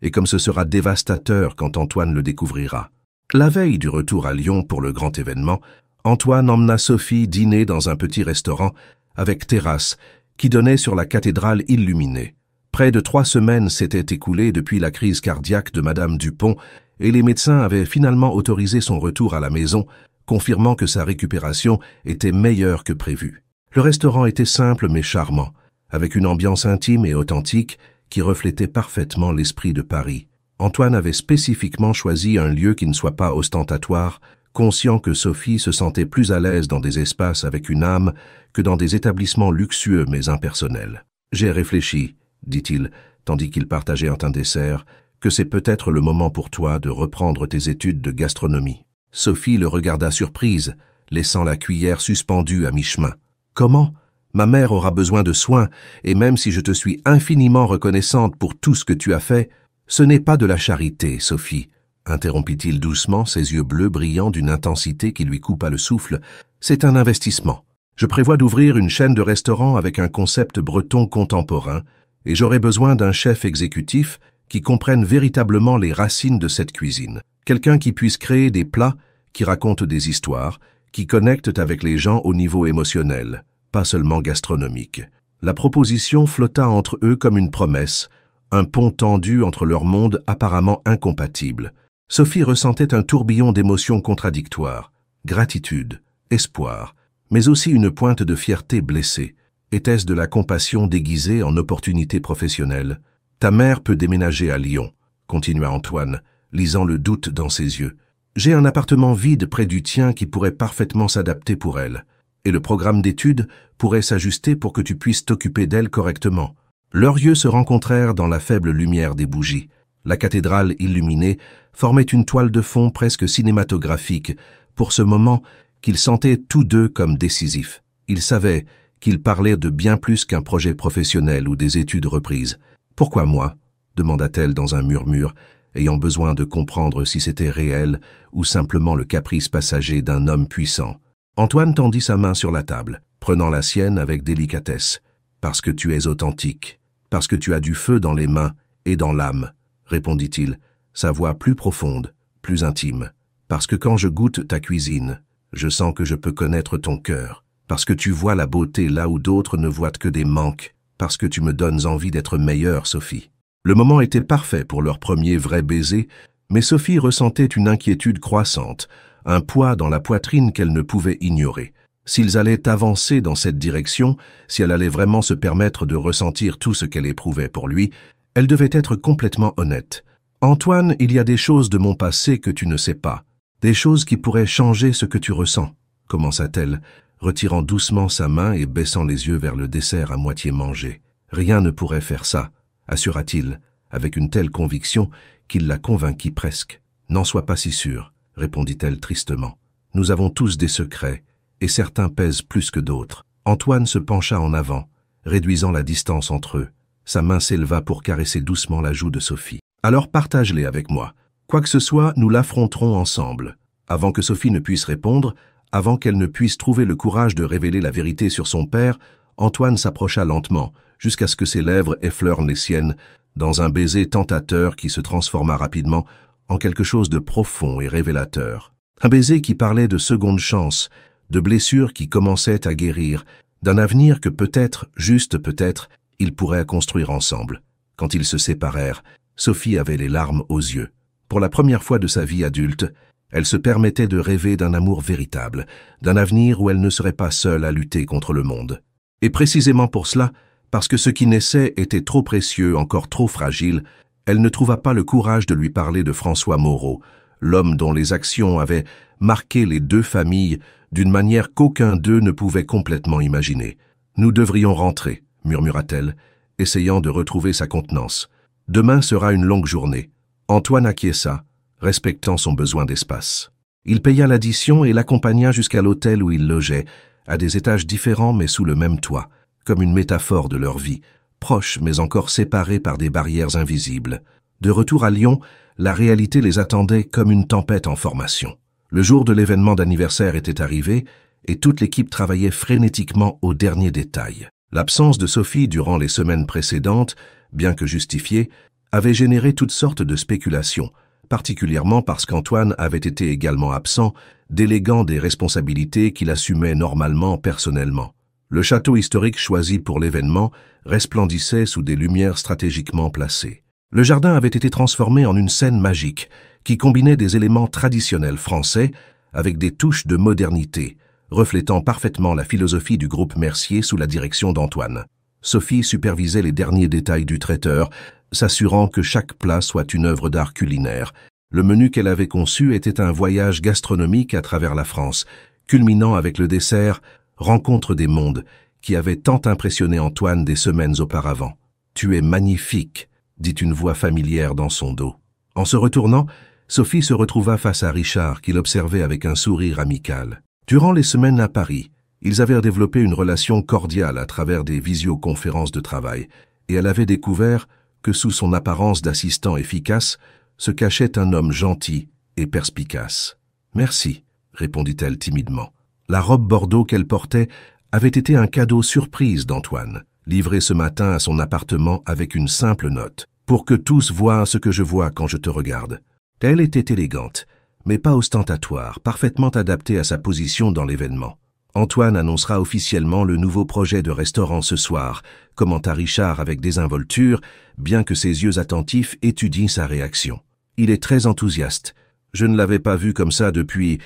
et comme ce sera dévastateur quand Antoine le découvrira. La veille du retour à Lyon pour le grand événement, Antoine emmena Sophie dîner dans un petit restaurant avec terrasse qui donnait sur la cathédrale illuminée. Près de 3 semaines s'étaient écoulées depuis la crise cardiaque de Madame Dupont et les médecins avaient finalement autorisé son retour à la maison, confirmant que sa récupération était meilleure que prévu. Le restaurant était simple mais charmant, avec une ambiance intime et authentique qui reflétait parfaitement l'esprit de Paris. Antoine avait spécifiquement choisi un lieu qui ne soit pas ostentatoire, conscient que Sophie se sentait plus à l'aise dans des espaces avec une âme que dans des établissements luxueux mais impersonnels. « J'ai réfléchi, » dit-il, tandis qu'il partageait un dessert, « que c'est peut-être le moment pour toi de reprendre tes études de gastronomie. » Sophie le regarda surprise, laissant la cuillère suspendue à mi-chemin. « Comment ? Ma mère aura besoin de soins, et même si je te suis infiniment reconnaissante pour tout ce que tu as fait, ce n'est pas de la charité, Sophie, » interrompit-il doucement, ses yeux bleus brillant d'une intensité qui lui coupa le souffle. « C'est un investissement. Je prévois d'ouvrir une chaîne de restaurants avec un concept breton contemporain, et j'aurai besoin d'un chef exécutif qui comprenne véritablement les racines de cette cuisine. Quelqu'un qui puisse créer des plats qui racontent des histoires, qui connectent avec les gens au niveau émotionnel, pas seulement gastronomique. » La proposition flotta entre eux comme une promesse, un pont tendu entre leurs mondes apparemment incompatibles. Sophie ressentait un tourbillon d'émotions contradictoires, gratitude, espoir, mais aussi une pointe de fierté blessée. Était-ce de la compassion déguisée en opportunité professionnelle? « Ta mère peut déménager à Lyon, » continua Antoine, lisant le doute dans ses yeux. « J'ai un appartement vide près du tien qui pourrait parfaitement s'adapter pour elle. Et le programme d'études pourrait s'ajuster pour que tu puisses t'occuper d'elle correctement. » Leurs yeux se rencontrèrent dans la faible lumière des bougies. La cathédrale illuminée formait une toile de fond presque cinématographique pour ce moment qu'ils sentaient tous deux comme décisif. Ils savaient qu'ils parlaient de bien plus qu'un projet professionnel ou des études reprises. « Pourquoi moi ?» demanda-t-elle dans un murmure, ayant besoin de comprendre si c'était réel ou simplement le caprice passager d'un homme puissant. Antoine tendit sa main sur la table, prenant la sienne avec délicatesse. « Parce que tu es authentique, parce que tu as du feu dans les mains et dans l'âme, » répondit-il, sa voix plus profonde, plus intime. « Parce que quand je goûte ta cuisine, je sens que je peux connaître ton cœur. Parce que tu vois la beauté là où d'autres ne voient que des manques. Parce que tu me donnes envie d'être meilleure, Sophie. » Le moment était parfait pour leur premier vrai baiser, mais Sophie ressentait une inquiétude croissante, un poids dans la poitrine qu'elle ne pouvait ignorer. S'ils allaient avancer dans cette direction, si elle allait vraiment se permettre de ressentir tout ce qu'elle éprouvait pour lui, elle devait être complètement honnête. « Antoine, il y a des choses de mon passé que tu ne sais pas, des choses qui pourraient changer ce que tu ressens, » commença-t-elle, retirant doucement sa main et baissant les yeux vers le dessert à moitié mangé. « Rien ne pourrait faire ça, » assura-t-il, avec une telle conviction qu'il la convainquit presque. « N'en sois pas si sûr, » répondit-elle tristement. « Nous avons tous des secrets, et certains pèsent plus que d'autres. » Antoine se pencha en avant, réduisant la distance entre eux. Sa main s'éleva pour caresser doucement la joue de Sophie. « Alors partage-les avec moi. Quoi que ce soit, nous l'affronterons ensemble. » Avant que Sophie ne puisse répondre, avant qu'elle ne puisse trouver le courage de révéler la vérité sur son père, Antoine s'approcha lentement, jusqu'à ce que ses lèvres effleurent les siennes, dans un baiser tentateur qui se transforma rapidement en quelque chose de profond et révélateur. Un baiser qui parlait de seconde chance, de blessures qui commençaient à guérir, d'un avenir que peut-être, juste peut-être, ils pourraient construire ensemble. Quand ils se séparèrent, Sophie avait les larmes aux yeux. Pour la première fois de sa vie adulte, elle se permettait de rêver d'un amour véritable, d'un avenir où elle ne serait pas seule à lutter contre le monde. Et précisément pour cela, parce que ce qui naissait était trop précieux, encore trop fragile, elle ne trouva pas le courage de lui parler de François Moreau, l'homme dont les actions avaient marqué les deux familles d'une manière qu'aucun d'eux ne pouvait complètement imaginer. « Nous devrions rentrer », murmura-t-elle, essayant de retrouver sa contenance. « Demain sera une longue journée. » Antoine acquiesça, respectant son besoin d'espace. Il paya l'addition et l'accompagna jusqu'à l'hôtel où il logeait, à des étages différents mais sous le même toit, comme une métaphore de leur vie, proches mais encore séparés par des barrières invisibles. De retour à Lyon, la réalité les attendait comme une tempête en formation. Le jour de l'événement d'anniversaire était arrivé et toute l'équipe travaillait frénétiquement au dernier détail. L'absence de Sophie durant les semaines précédentes, bien que justifiée, avait généré toutes sortes de spéculations, particulièrement parce qu'Antoine avait été également absent, déléguant des responsabilités qu'il assumait normalement personnellement. Le château historique choisi pour l'événement resplendissait sous des lumières stratégiquement placées. Le jardin avait été transformé en une scène magique qui combinait des éléments traditionnels français avec des touches de modernité, reflétant parfaitement la philosophie du groupe Mercier sous la direction d'Antoine. Sophie supervisait les derniers détails du traiteur, s'assurant que chaque plat soit une œuvre d'art culinaire. Le menu qu'elle avait conçu était un voyage gastronomique à travers la France, culminant avec le dessert « Rencontre des mondes » qui avait tant impressionné Antoine des semaines auparavant. « Tu es magnifique », dit une voix familière dans son dos. En se retournant, Sophie se retrouva face à Richard qui l'observait avec un sourire amical. Durant les semaines à Paris, ils avaient développé une relation cordiale à travers des visioconférences de travail, et elle avait découvert que sous son apparence d'assistant efficace se cachait un homme gentil et perspicace. « Merci », répondit-elle timidement. La robe bordeaux qu'elle portait avait été un cadeau surprise d'Antoine, livré ce matin à son appartement avec une simple note. « Pour que tous voient ce que je vois quand je te regarde. » Elle était élégante, mais pas ostentatoire, parfaitement adaptée à sa position dans l'événement. Antoine annoncera officiellement le nouveau projet de restaurant ce soir, commenta Richard avec désinvolture, bien que ses yeux attentifs étudient sa réaction. Il est très enthousiaste. Je ne l'avais pas vu comme ça depuis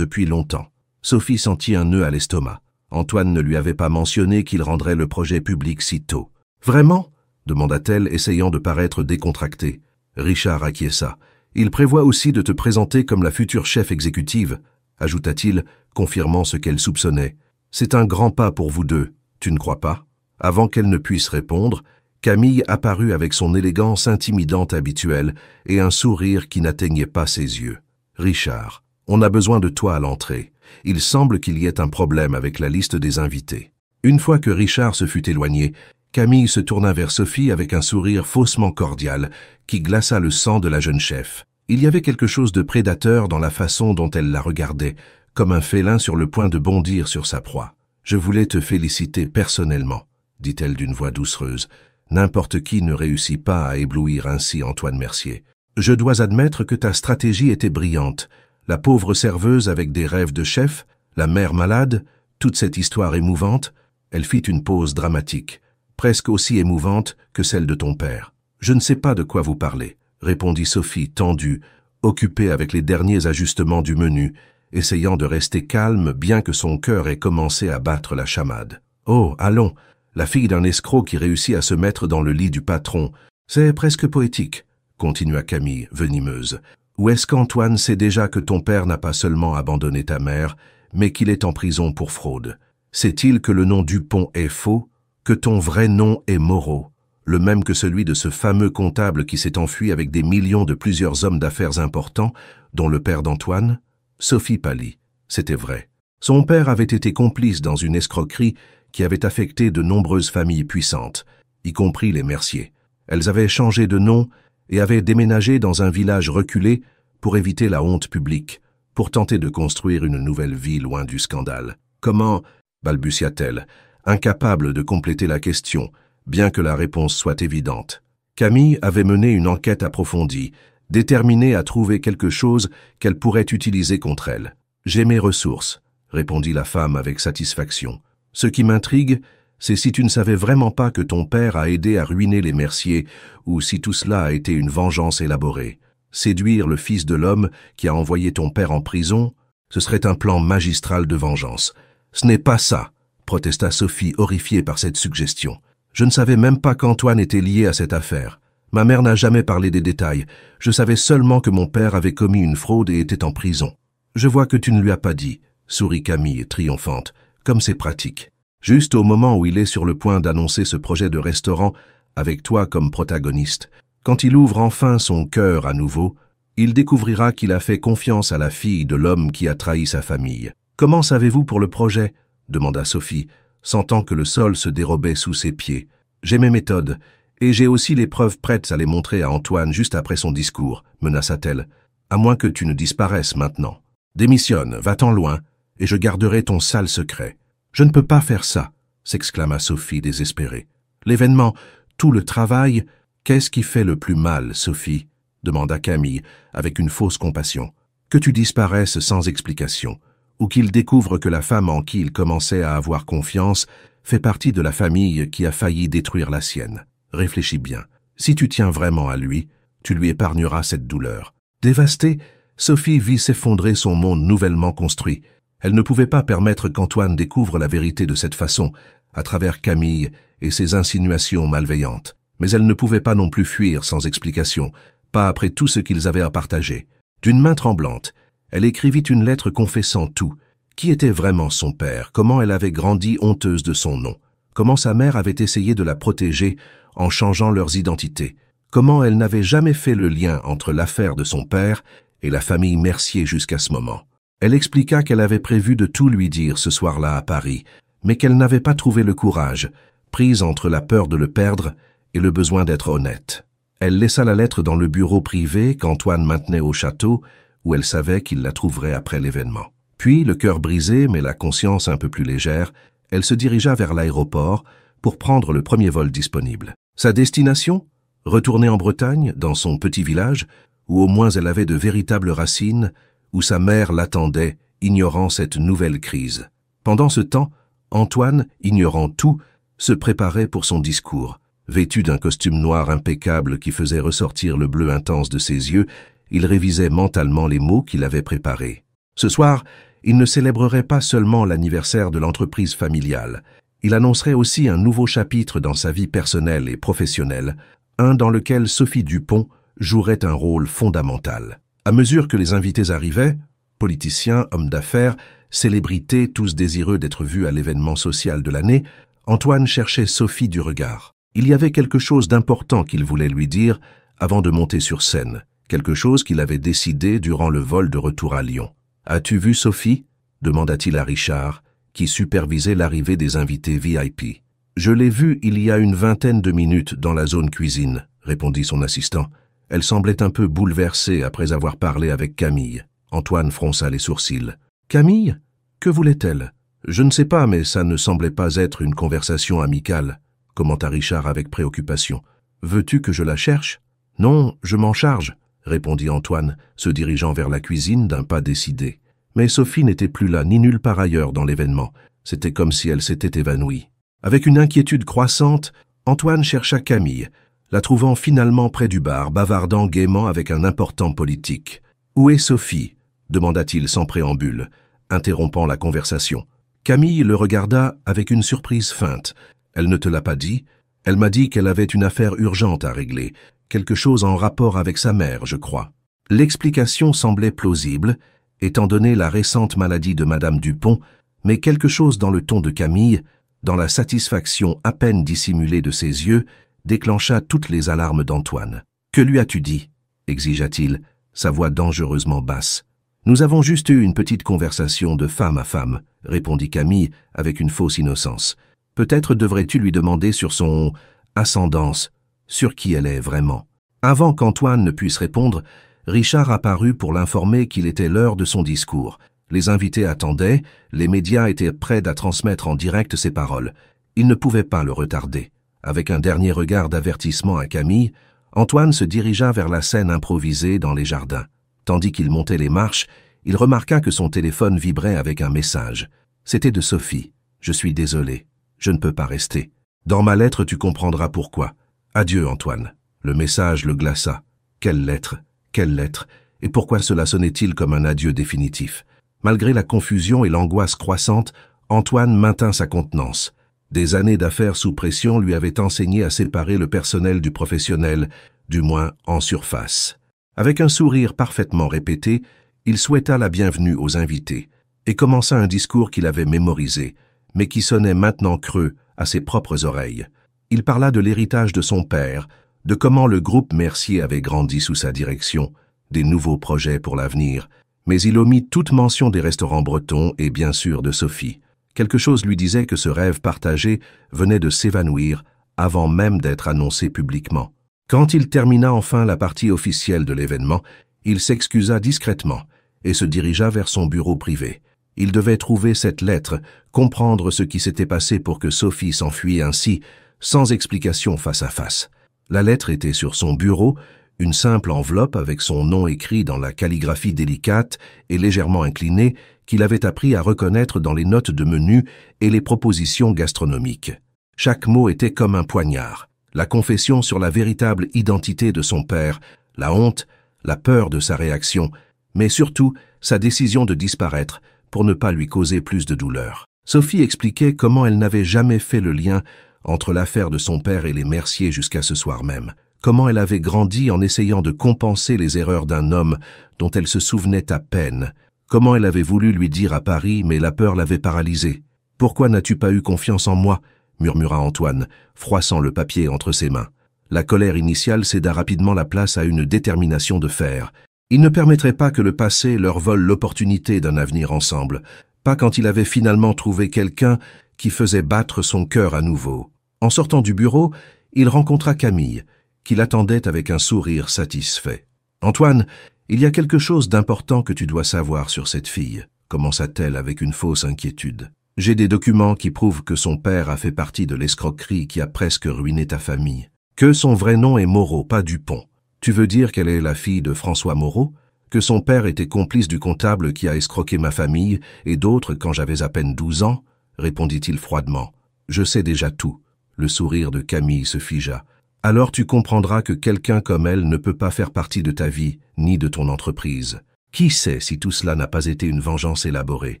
longtemps. Sophie sentit un nœud à l'estomac. Antoine ne lui avait pas mentionné qu'il rendrait le projet public si tôt. « Vraiment ?» demanda-t-elle, essayant de paraître décontractée. Richard acquiesça. Il prévoit aussi de te présenter comme la future chef exécutive, ajouta-t-il, confirmant ce qu'elle soupçonnait. C'est un grand pas pour vous deux, tu ne crois pas? Avant qu'elle ne puisse répondre, Camille apparut avec son élégance intimidante habituelle et un sourire qui n'atteignait pas ses yeux. Richard, on a besoin de toi à l'entrée. Il semble qu'il y ait un problème avec la liste des invités. Une fois que Richard se fut éloigné, Camille se tourna vers Sophie avec un sourire faussement cordial qui glaça le sang de la jeune chef. Il y avait quelque chose de prédateur dans la façon dont elle la regardait, comme un félin sur le point de bondir sur sa proie. « Je voulais te féliciter personnellement », dit-elle d'une voix doucereuse. « N'importe qui ne réussit pas à éblouir ainsi Antoine Mercier. Je dois admettre que ta stratégie était brillante. La pauvre serveuse avec des rêves de chef, la mère malade, toute cette histoire émouvante. » Elle fit une pause dramatique, presque aussi émouvante que celle de ton père. « Je ne sais pas de quoi vous parlez, » répondit Sophie, tendue, occupée avec les derniers ajustements du menu, essayant de rester calme bien que son cœur ait commencé à battre la chamade. « Oh, allons, la fille d'un escroc qui réussit à se mettre dans le lit du patron. C'est presque poétique, » continua Camille, venimeuse. « Ou est-ce qu'Antoine sait déjà que ton père n'a pas seulement abandonné ta mère, mais qu'il est en prison pour fraude? Sait-il que le nom Dupont est faux, que ton vrai nom est Moreau, le même que celui de ce fameux comptable qui s'est enfui avec des millions de plusieurs hommes d'affaires importants, dont le père d'Antoine ?» Sophie pâlit. C'était vrai. Son père avait été complice dans une escroquerie qui avait affecté de nombreuses familles puissantes, y compris les Mercier. Elles avaient changé de nom et avaient déménagé dans un village reculé pour éviter la honte publique, pour tenter de construire une nouvelle vie loin du scandale. « Comment ?» balbutia-t-elle, incapable de compléter la question, bien que la réponse soit évidente. Camille avait mené une enquête approfondie, déterminée à trouver quelque chose qu'elle pourrait utiliser contre elle. « J'ai mes ressources, » répondit la femme avec satisfaction. « Ce qui m'intrigue, c'est si tu ne savais vraiment pas que ton père a aidé à ruiner les Mercier, ou si tout cela a été une vengeance élaborée. Séduire le fils de l'homme qui a envoyé ton père en prison, ce serait un plan magistral de vengeance. » « Ce n'est pas ça, » protesta Sophie, horrifiée par cette suggestion. « Je ne savais même pas qu'Antoine était lié à cette affaire. Ma mère n'a jamais parlé des détails. Je savais seulement que mon père avait commis une fraude et était en prison. »« Je vois que tu ne lui as pas dit, » sourit Camille, triomphante, « comme c'est pratique. Juste au moment où il est sur le point d'annoncer ce projet de restaurant, avec toi comme protagoniste, quand il ouvre enfin son cœur à nouveau, il découvrira qu'il a fait confiance à la fille de l'homme qui a trahi sa famille. » « Comment savez-vous pour le projet ?» demanda Sophie, sentant que le sol se dérobait sous ses pieds. « J'ai mes méthodes, et j'ai aussi les preuves prêtes à les montrer à Antoine juste après son discours, » menaça-t-elle, « à moins que tu ne disparaisses maintenant. Démissionne, va-t'en loin, et je garderai ton sale secret. »« Je ne peux pas faire ça, » s'exclama Sophie désespérée. « L'événement, tout le travail, qu'est-ce qui fait le plus mal, Sophie ?» demanda Camille, avec une fausse compassion. « Que tu disparaisses sans explication. » ou qu'il découvre que la femme en qui il commençait à avoir confiance fait partie de la famille qui a failli détruire la sienne. Réfléchis bien. Si tu tiens vraiment à lui, tu lui épargneras cette douleur. Dévastée, Sophie vit s'effondrer son monde nouvellement construit. Elle ne pouvait pas permettre qu'Antoine découvre la vérité de cette façon, à travers Camille et ses insinuations malveillantes. Mais elle ne pouvait pas non plus fuir sans explication, pas après tout ce qu'ils avaient à partager. D'une main tremblante, elle écrivit une lettre confessant tout. Qui était vraiment son père? Comment elle avait grandi honteuse de son nom? Comment sa mère avait essayé de la protéger en changeant leurs identités? Comment elle n'avait jamais fait le lien entre l'affaire de son père et la famille Mercier jusqu'à ce moment? Elle expliqua qu'elle avait prévu de tout lui dire ce soir-là à Paris, mais qu'elle n'avait pas trouvé le courage, prise entre la peur de le perdre et le besoin d'être honnête. Elle laissa la lettre dans le bureau privé qu'Antoine maintenait au château, où elle savait qu'il la trouverait après l'événement. Puis, le cœur brisé, mais la conscience un peu plus légère, elle se dirigea vers l'aéroport pour prendre le premier vol disponible. Sa destination? Retourner en Bretagne, dans son petit village, où au moins elle avait de véritables racines, où sa mère l'attendait, ignorant cette nouvelle crise. Pendant ce temps, Antoine, ignorant tout, se préparait pour son discours. Vêtu d'un costume noir impeccable qui faisait ressortir le bleu intense de ses yeux, il révisait mentalement les mots qu'il avait préparés. Ce soir, il ne célébrerait pas seulement l'anniversaire de l'entreprise familiale. Il annoncerait aussi un nouveau chapitre dans sa vie personnelle et professionnelle, un dans lequel Sophie Dupont jouerait un rôle fondamental. À mesure que les invités arrivaient, politiciens, hommes d'affaires, célébrités, tous désireux d'être vus à l'événement social de l'année, Antoine cherchait Sophie du regard. Il y avait quelque chose d'important qu'il voulait lui dire avant de monter sur scène, quelque chose qu'il avait décidé durant le vol de retour à Lyon. « As-tu vu Sophie ?» demanda-t-il à Richard, qui supervisait l'arrivée des invités VIP. « Je l'ai vue il y a une vingtaine de minutes dans la zone cuisine », répondit son assistant. Elle semblait un peu bouleversée après avoir parlé avec Camille. Antoine fronça les sourcils. « Camille? Que voulait-elle ?»« Je ne sais pas, mais ça ne semblait pas être une conversation amicale, » commenta Richard avec préoccupation. « Veux-tu que je la cherche ?»« Non, je m'en charge, » répondit Antoine, se dirigeant vers la cuisine d'un pas décidé. Mais Sophie n'était plus là ni nulle part ailleurs dans l'événement. C'était comme si elle s'était évanouie. Avec une inquiétude croissante, Antoine chercha Camille, la trouvant finalement près du bar, bavardant gaiement avec un important politique. « Où est Sophie ?» demanda-t-il sans préambule, interrompant la conversation. Camille le regarda avec une surprise feinte. « Elle ne te l'a pas dit ? Elle m'a dit qu'elle avait une affaire urgente à régler, quelque chose en rapport avec sa mère, je crois. » L'explication semblait plausible, étant donné la récente maladie de Madame Dupont, mais quelque chose dans le ton de Camille, dans la satisfaction à peine dissimulée de ses yeux, déclencha toutes les alarmes d'Antoine. « Que lui as-tu dit ?» exigea-t-il, sa voix dangereusement basse. « Nous avons juste eu une petite conversation de femme à femme, » répondit Camille avec une fausse innocence. « Peut-être devrais-tu lui demander sur son ascendance, sur qui elle est vraiment. » Avant qu'Antoine ne puisse répondre, Richard apparut pour l'informer qu'il était l'heure de son discours. Les invités attendaient, les médias étaient prêts à transmettre en direct ses paroles. Ils ne pouvaient pas le retarder. Avec un dernier regard d'avertissement à Camille, Antoine se dirigea vers la scène improvisée dans les jardins. Tandis qu'il montait les marches, il remarqua que son téléphone vibrait avec un message. C'était de Sophie. « Je suis désolé. Je ne peux pas rester. Dans ma lettre, tu comprendras pourquoi. Adieu, Antoine. » Le message le glaça. Quelle lettre? Quelle lettre? Et pourquoi cela sonnait-il comme un adieu définitif? Malgré la confusion et l'angoisse croissante, Antoine maintint sa contenance. Des années d'affaires sous pression lui avaient enseigné à séparer le personnel du professionnel, du moins en surface. Avec un sourire parfaitement répété, il souhaita la bienvenue aux invités et commença un discours qu'il avait mémorisé, mais qui sonnait maintenant creux à ses propres oreilles. Il parla de l'héritage de son père, de comment le groupe Mercier avait grandi sous sa direction, des nouveaux projets pour l'avenir, mais il omit toute mention des restaurants bretons et bien sûr de Sophie. Quelque chose lui disait que ce rêve partagé venait de s'évanouir avant même d'être annoncé publiquement. Quand il termina enfin la partie officielle de l'événement, il s'excusa discrètement et se dirigea vers son bureau privé. Il devait trouver cette lettre, comprendre ce qui s'était passé pour que Sophie s'enfuit ainsi, sans explication face à face. La lettre était sur son bureau, une simple enveloppe avec son nom écrit dans la calligraphie délicate et légèrement inclinée qu'il avait appris à reconnaître dans les notes de menu et les propositions gastronomiques. Chaque mot était comme un poignard. La confession sur la véritable identité de son père, la honte, la peur de sa réaction, mais surtout sa décision de disparaître pour ne pas lui causer plus de douleur. Sophie expliquait comment elle n'avait jamais fait le lien entre l'affaire de son père et les Mercier jusqu'à ce soir même, comment elle avait grandi en essayant de compenser les erreurs d'un homme dont elle se souvenait à peine, comment elle avait voulu lui dire à Paris mais la peur l'avait paralysée. « Pourquoi n'as-tu pas eu confiance en moi ?» murmura Antoine, froissant le papier entre ses mains. La colère initiale céda rapidement la place à une détermination de fer. Il ne permettrait pas que le passé leur vole l'opportunité d'un avenir ensemble, pas quand il avait finalement trouvé quelqu'un qui faisait battre son cœur à nouveau. En sortant du bureau, il rencontra Camille, qui l'attendait avec un sourire satisfait. « Antoine, il y a quelque chose d'important que tu dois savoir sur cette fille, » commença-t-elle avec une fausse inquiétude. « J'ai des documents qui prouvent que son père a fait partie de l'escroquerie qui a presque ruiné ta famille. Que son vrai nom est Moreau, pas Dupont. Tu veux dire qu'elle est la fille de François Moreau? Que son père était complice du comptable qui a escroqué ma famille et d'autres quand j'avais à peine 12 ans ?» répondit-il froidement. « Je sais déjà tout. » Le sourire de Camille se figea. « Alors tu comprendras que quelqu'un comme elle ne peut pas faire partie de ta vie, ni de ton entreprise. Qui sait si tout cela n'a pas été une vengeance élaborée?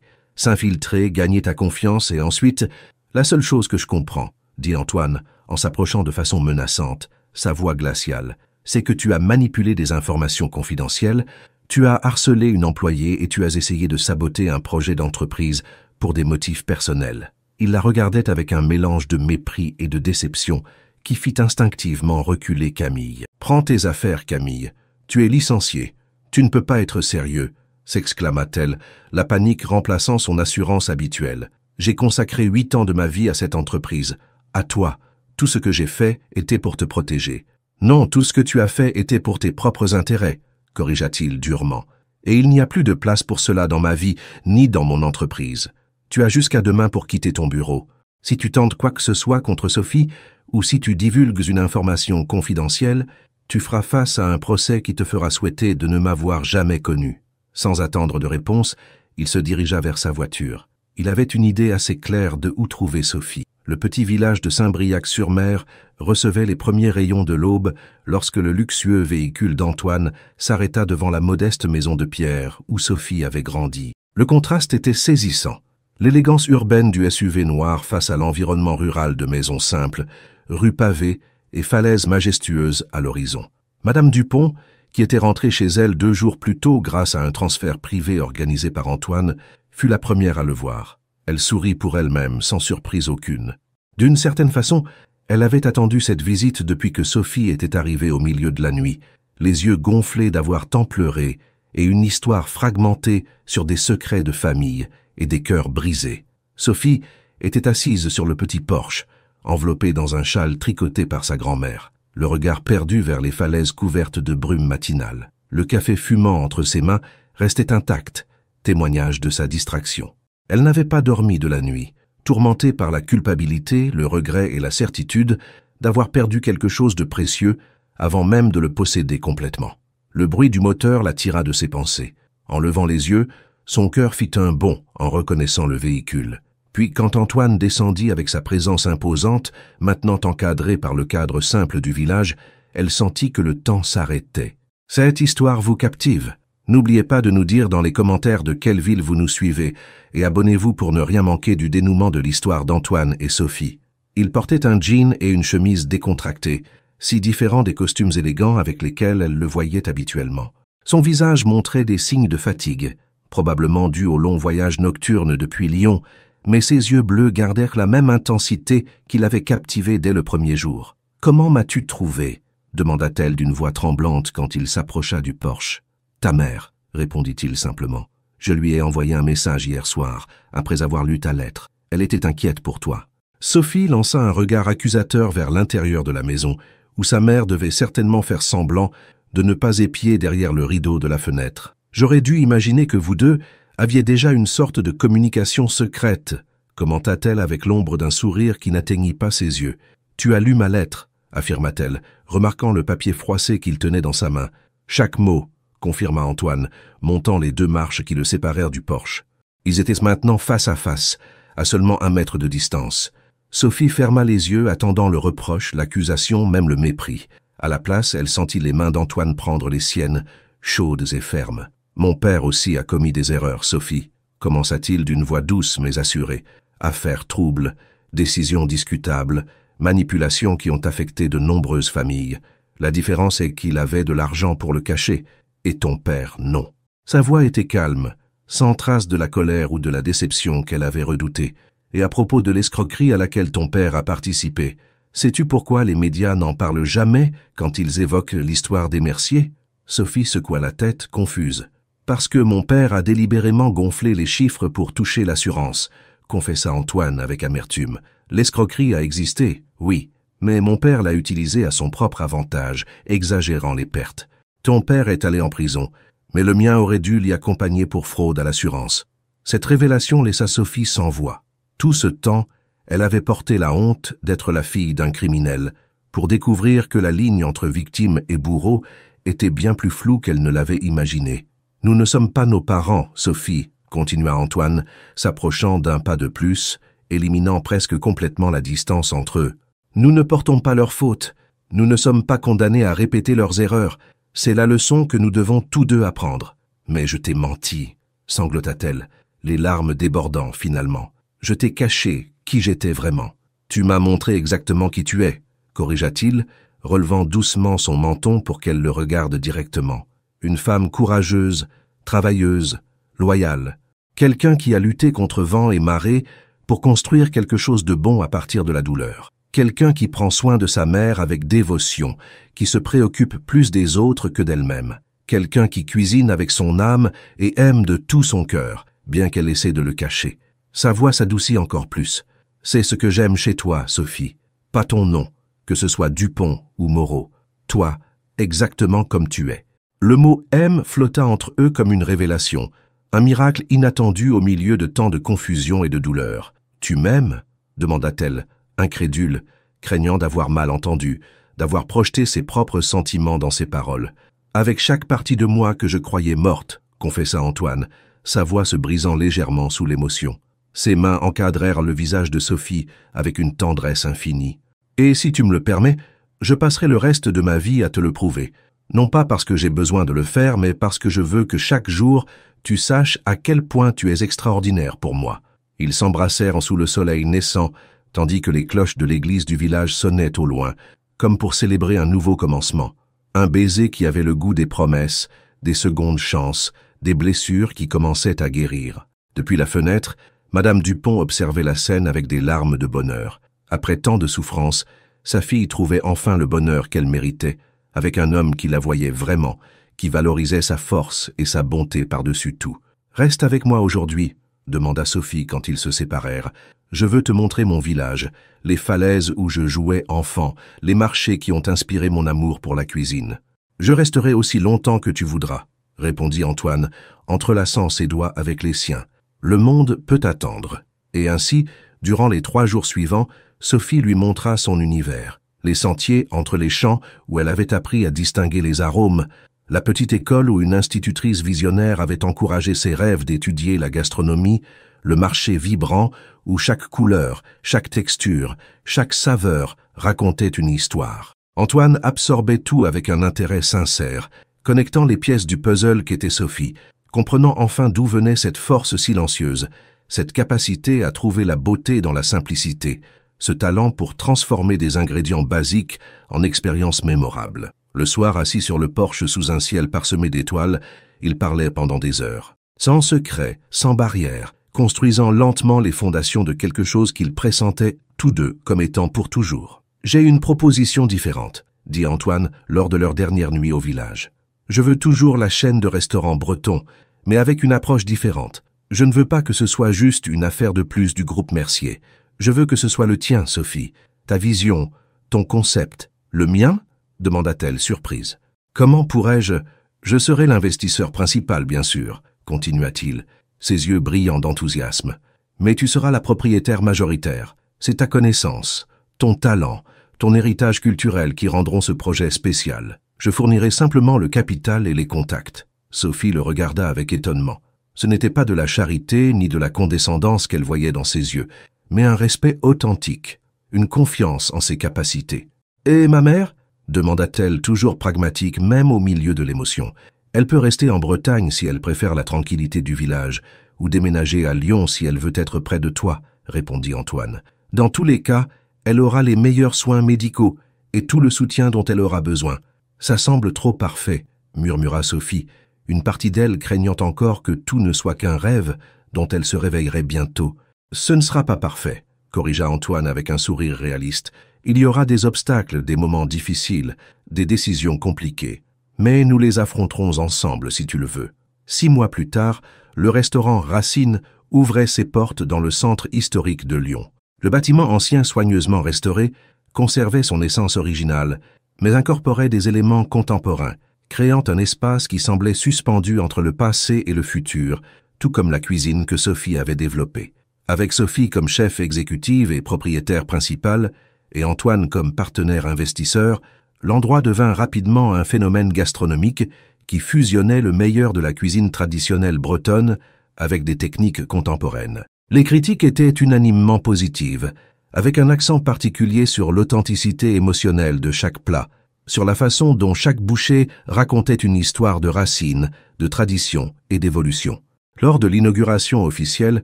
S'infiltrer, gagner ta confiance et ensuite... La seule chose que je comprends, dit Antoine, en s'approchant de façon menaçante, sa voix glaciale, c'est que tu as manipulé des informations confidentielles, tu as harcelé une employée et tu as essayé de saboter un projet d'entreprise pour des motifs personnels. Il la regardait avec un mélange de mépris et de déception qui fit instinctivement reculer Camille. « Prends tes affaires, Camille. Tu es licenciée. Tu ne peux pas être sérieux, » s'exclama-t-elle, la panique remplaçant son assurance habituelle. « J'ai consacré 8 ans de ma vie à cette entreprise. À toi. Tout ce que j'ai fait était pour te protéger. »« Non, tout ce que tu as fait était pour tes propres intérêts, » corrigea-t-il durement. « Et il n'y a plus de place pour cela dans ma vie, ni dans mon entreprise. Tu as jusqu'à demain pour quitter ton bureau. Si tu tentes quoi que ce soit contre Sophie, ou si tu divulgues une information confidentielle, tu feras face à un procès qui te fera souhaiter de ne m'avoir jamais connu. » Sans attendre de réponse, il se dirigea vers sa voiture. Il avait une idée assez claire de où trouver Sophie. Le petit village de Saint-Briac-sur-Mer recevait les premiers rayons de l'aube lorsque le luxueux véhicule d'Antoine s'arrêta devant la modeste maison de pierre où Sophie avait grandi. Le contraste était saisissant. L'élégance urbaine du SUV noir face à l'environnement rural de maisons simples, rues pavées et falaises majestueuses à l'horizon. Madame Dupont, qui était rentrée chez elle 2 jours plus tôt grâce à un transfert privé organisé par Antoine, fut la première à le voir. Elle sourit pour elle-même, sans surprise aucune. D'une certaine façon, elle avait attendu cette visite depuis que Sophie était arrivée au milieu de la nuit, les yeux gonflés d'avoir tant pleuré et une histoire fragmentée sur des secrets de famille et des cœurs brisés. Sophie était assise sur le petit porche, enveloppée dans un châle tricoté par sa grand-mère, le regard perdu vers les falaises couvertes de brume matinale. Le café fumant entre ses mains restait intact, témoignage de sa distraction. Elle n'avait pas dormi de la nuit, tourmentée par la culpabilité, le regret et la certitude d'avoir perdu quelque chose de précieux avant même de le posséder complètement. Le bruit du moteur la tira de ses pensées. En levant les yeux, son cœur fit un bond en reconnaissant le véhicule. Puis, quand Antoine descendit avec sa présence imposante, maintenant encadrée par le cadre simple du village, elle sentit que le temps s'arrêtait. « Cette histoire vous captive. N'oubliez pas de nous dire dans les commentaires de quelle ville vous nous suivez et abonnez-vous pour ne rien manquer du dénouement de l'histoire d'Antoine et Sophie. » Il portait un jean et une chemise décontractée, si différents des costumes élégants avec lesquels elle le voyait habituellement. Son visage montrait des signes de fatigue, probablement dus au long voyage nocturne depuis Lyon, mais ses yeux bleus gardèrent la même intensité qui l'avait captivé dès le premier jour. « Comment m'as-tu trouvé ?» demanda-t-elle d'une voix tremblante quand il s'approcha du porche. « Ta mère, » répondit-il simplement. « Je lui ai envoyé un message hier soir, après avoir lu ta lettre. Elle était inquiète pour toi. » Sophie lança un regard accusateur vers l'intérieur de la maison, où sa mère devait certainement faire semblant de ne pas épier derrière le rideau de la fenêtre. « J'aurais dû imaginer que vous deux aviez déjà une sorte de communication secrète, » commenta-t-elle avec l'ombre d'un sourire qui n'atteignit pas ses yeux. « Tu as lu ma lettre, » affirma-t-elle, remarquant le papier froissé qu'il tenait dans sa main. « Chaque mot, » confirma Antoine, montant les 2 marches qui le séparèrent du porche. Ils étaient maintenant face à face, à seulement 1 mètre de distance. Sophie ferma les yeux, attendant le reproche, l'accusation, même le mépris. À la place, elle sentit les mains d'Antoine prendre les siennes, chaudes et fermes. « Mon père aussi a commis des erreurs, Sophie, » commença-t-il d'une voix douce mais assurée. « Affaires troubles, décisions discutables, manipulations qui ont affecté de nombreuses familles. La différence est qu'il avait de l'argent pour le cacher, et ton père, non. » Sa voix était calme, sans trace de la colère ou de la déception qu'elle avait redoutée. « Et à propos de l'escroquerie à laquelle ton père a participé, sais-tu pourquoi les médias n'en parlent jamais quand ils évoquent l'histoire des Mercier ?» Sophie secoua la tête, confuse. « Parce que mon père a délibérément gonflé les chiffres pour toucher l'assurance, » confessa Antoine avec amertume. « L'escroquerie a existé, oui, mais mon père l'a utilisée à son propre avantage, exagérant les pertes. Ton père est allé en prison, mais le mien aurait dû l'y accompagner pour fraude à l'assurance. » Cette révélation laissa Sophie sans voix. Tout ce temps, elle avait porté la honte d'être la fille d'un criminel, pour découvrir que la ligne entre victime et bourreau était bien plus floue qu'elle ne l'avait imaginé. « Nous ne sommes pas nos parents, Sophie, » continua Antoine, s'approchant d'un pas de plus, éliminant presque complètement la distance entre eux. « Nous ne portons pas leurs fautes, nous ne sommes pas condamnés à répéter leurs erreurs, c'est la leçon que nous devons tous deux apprendre. Mais je t'ai menti, » sanglota-t-elle, les larmes débordant finalement. « Je t'ai caché qui j'étais vraiment. Tu m'as montré exactement qui tu es, » corrigea-t-il, relevant doucement son menton pour qu'elle le regarde directement. Une femme courageuse, travailleuse, loyale. Quelqu'un qui a lutté contre vent et marée pour construire quelque chose de bon à partir de la douleur. Quelqu'un qui prend soin de sa mère avec dévotion, qui se préoccupe plus des autres que d'elle-même. Quelqu'un qui cuisine avec son âme et aime de tout son cœur, bien qu'elle essaie de le cacher. Sa voix s'adoucit encore plus. C'est ce que j'aime chez toi, Sophie. Pas ton nom, que ce soit Dupont ou Moreau. Toi, exactement comme tu es. Le mot « aime » flotta entre eux comme une révélation, un miracle inattendu au milieu de tant de confusion et de douleur. « Tu m'aimes » demanda-t-elle, incrédule, craignant d'avoir mal entendu, d'avoir projeté ses propres sentiments dans ses paroles. « Avec chaque partie de moi que je croyais morte », confessa Antoine, sa voix se brisant légèrement sous l'émotion. Ses mains encadrèrent le visage de Sophie avec une tendresse infinie. « Et si tu me le permets, je passerai le reste de ma vie à te le prouver. Non pas parce que j'ai besoin de le faire, mais parce que je veux que chaque jour, tu saches à quel point tu es extraordinaire pour moi. » Ils s'embrassèrent sous le soleil naissant, tandis que les cloches de l'église du village sonnaient au loin, comme pour célébrer un nouveau commencement. Un baiser qui avait le goût des promesses, des secondes chances, des blessures qui commençaient à guérir. Depuis la fenêtre, Madame Dupont observait la scène avec des larmes de bonheur. Après tant de souffrances, sa fille trouvait enfin le bonheur qu'elle méritait, avec un homme qui la voyait vraiment, qui valorisait sa force et sa bonté par-dessus tout. « Reste avec moi aujourd'hui », demanda Sophie quand ils se séparèrent. « Je veux te montrer mon village, les falaises où je jouais enfant, les marchés qui ont inspiré mon amour pour la cuisine. »« Je resterai aussi longtemps que tu voudras », répondit Antoine, entrelaçant ses doigts avec les siens. « Le monde peut attendre. » Et ainsi, durant les 3 jours suivants, Sophie lui montra son univers. Les sentiers entre les champs où elle avait appris à distinguer les arômes, la petite école où une institutrice visionnaire avait encouragé ses rêves d'étudier la gastronomie, le marché vibrant où chaque couleur, chaque texture, chaque saveur racontait une histoire. Antoine absorbait tout avec un intérêt sincère, connectant les pièces du puzzle qu'était Sophie, comprenant enfin d'où venait cette force silencieuse, cette capacité à trouver la beauté dans la simplicité, ce talent pour transformer des ingrédients basiques en expériences mémorables. Le soir, assis sur le porche sous un ciel parsemé d'étoiles, il parlait pendant des heures. Sans secret, sans barrière, construisant lentement les fondations de quelque chose qu'ils pressentaient tous deux comme étant pour toujours. « J'ai une proposition différente », dit Antoine lors de leur dernière nuit au village. « Je veux toujours la chaîne de restaurants bretons, mais avec une approche différente. Je ne veux pas que ce soit juste une affaire de plus du groupe Mercier. Je veux que ce soit le tien, Sophie, ta vision, ton concept. Le mien ?» demanda-t-elle surprise. « Comment pourrais-je... Je serai l'investisseur principal, bien sûr, continua-t-il, ses yeux brillants d'enthousiasme. Mais tu seras la propriétaire majoritaire. C'est ta connaissance, ton talent, ton héritage culturel qui rendront ce projet spécial. Je fournirai simplement le capital et les contacts. » Sophie le regarda avec étonnement. Ce n'était pas de la charité ni de la condescendance qu'elle voyait dans ses yeux, mais un respect authentique, une confiance en ses capacités. « Et ma mère ?» demanda-t-elle, toujours pragmatique, même au milieu de l'émotion. « Elle peut rester en Bretagne si elle préfère la tranquillité du village, ou déménager à Lyon si elle veut être près de toi, » répondit Antoine. « Dans tous les cas, elle aura les meilleurs soins médicaux et tout le soutien dont elle aura besoin. »« Ça semble trop parfait, » murmura Sophie, une partie d'elle craignant encore que tout ne soit qu'un rêve dont elle se réveillerait bientôt. « Ce ne sera pas parfait, » corrigea Antoine avec un sourire réaliste. « Il y aura des obstacles, des moments difficiles, des décisions compliquées. Mais nous les affronterons ensemble si tu le veux. » 6 mois plus tard, le restaurant Racine ouvrait ses portes dans le centre historique de Lyon. Le bâtiment ancien soigneusement restauré conservait son essence originale, mais incorporait des éléments contemporains, créant un espace qui semblait suspendu entre le passé et le futur, tout comme la cuisine que Sophie avait développée. Avec Sophie comme chef exécutive et propriétaire principal, et Antoine comme partenaire investisseur, l'endroit devint rapidement un phénomène gastronomique qui fusionnait le meilleur de la cuisine traditionnelle bretonne avec des techniques contemporaines. Les critiques étaient unanimement positives, avec un accent particulier sur l'authenticité émotionnelle de chaque plat, sur la façon dont chaque bouchée racontait une histoire de racines, de tradition et d'évolution. Lors de l'inauguration officielle,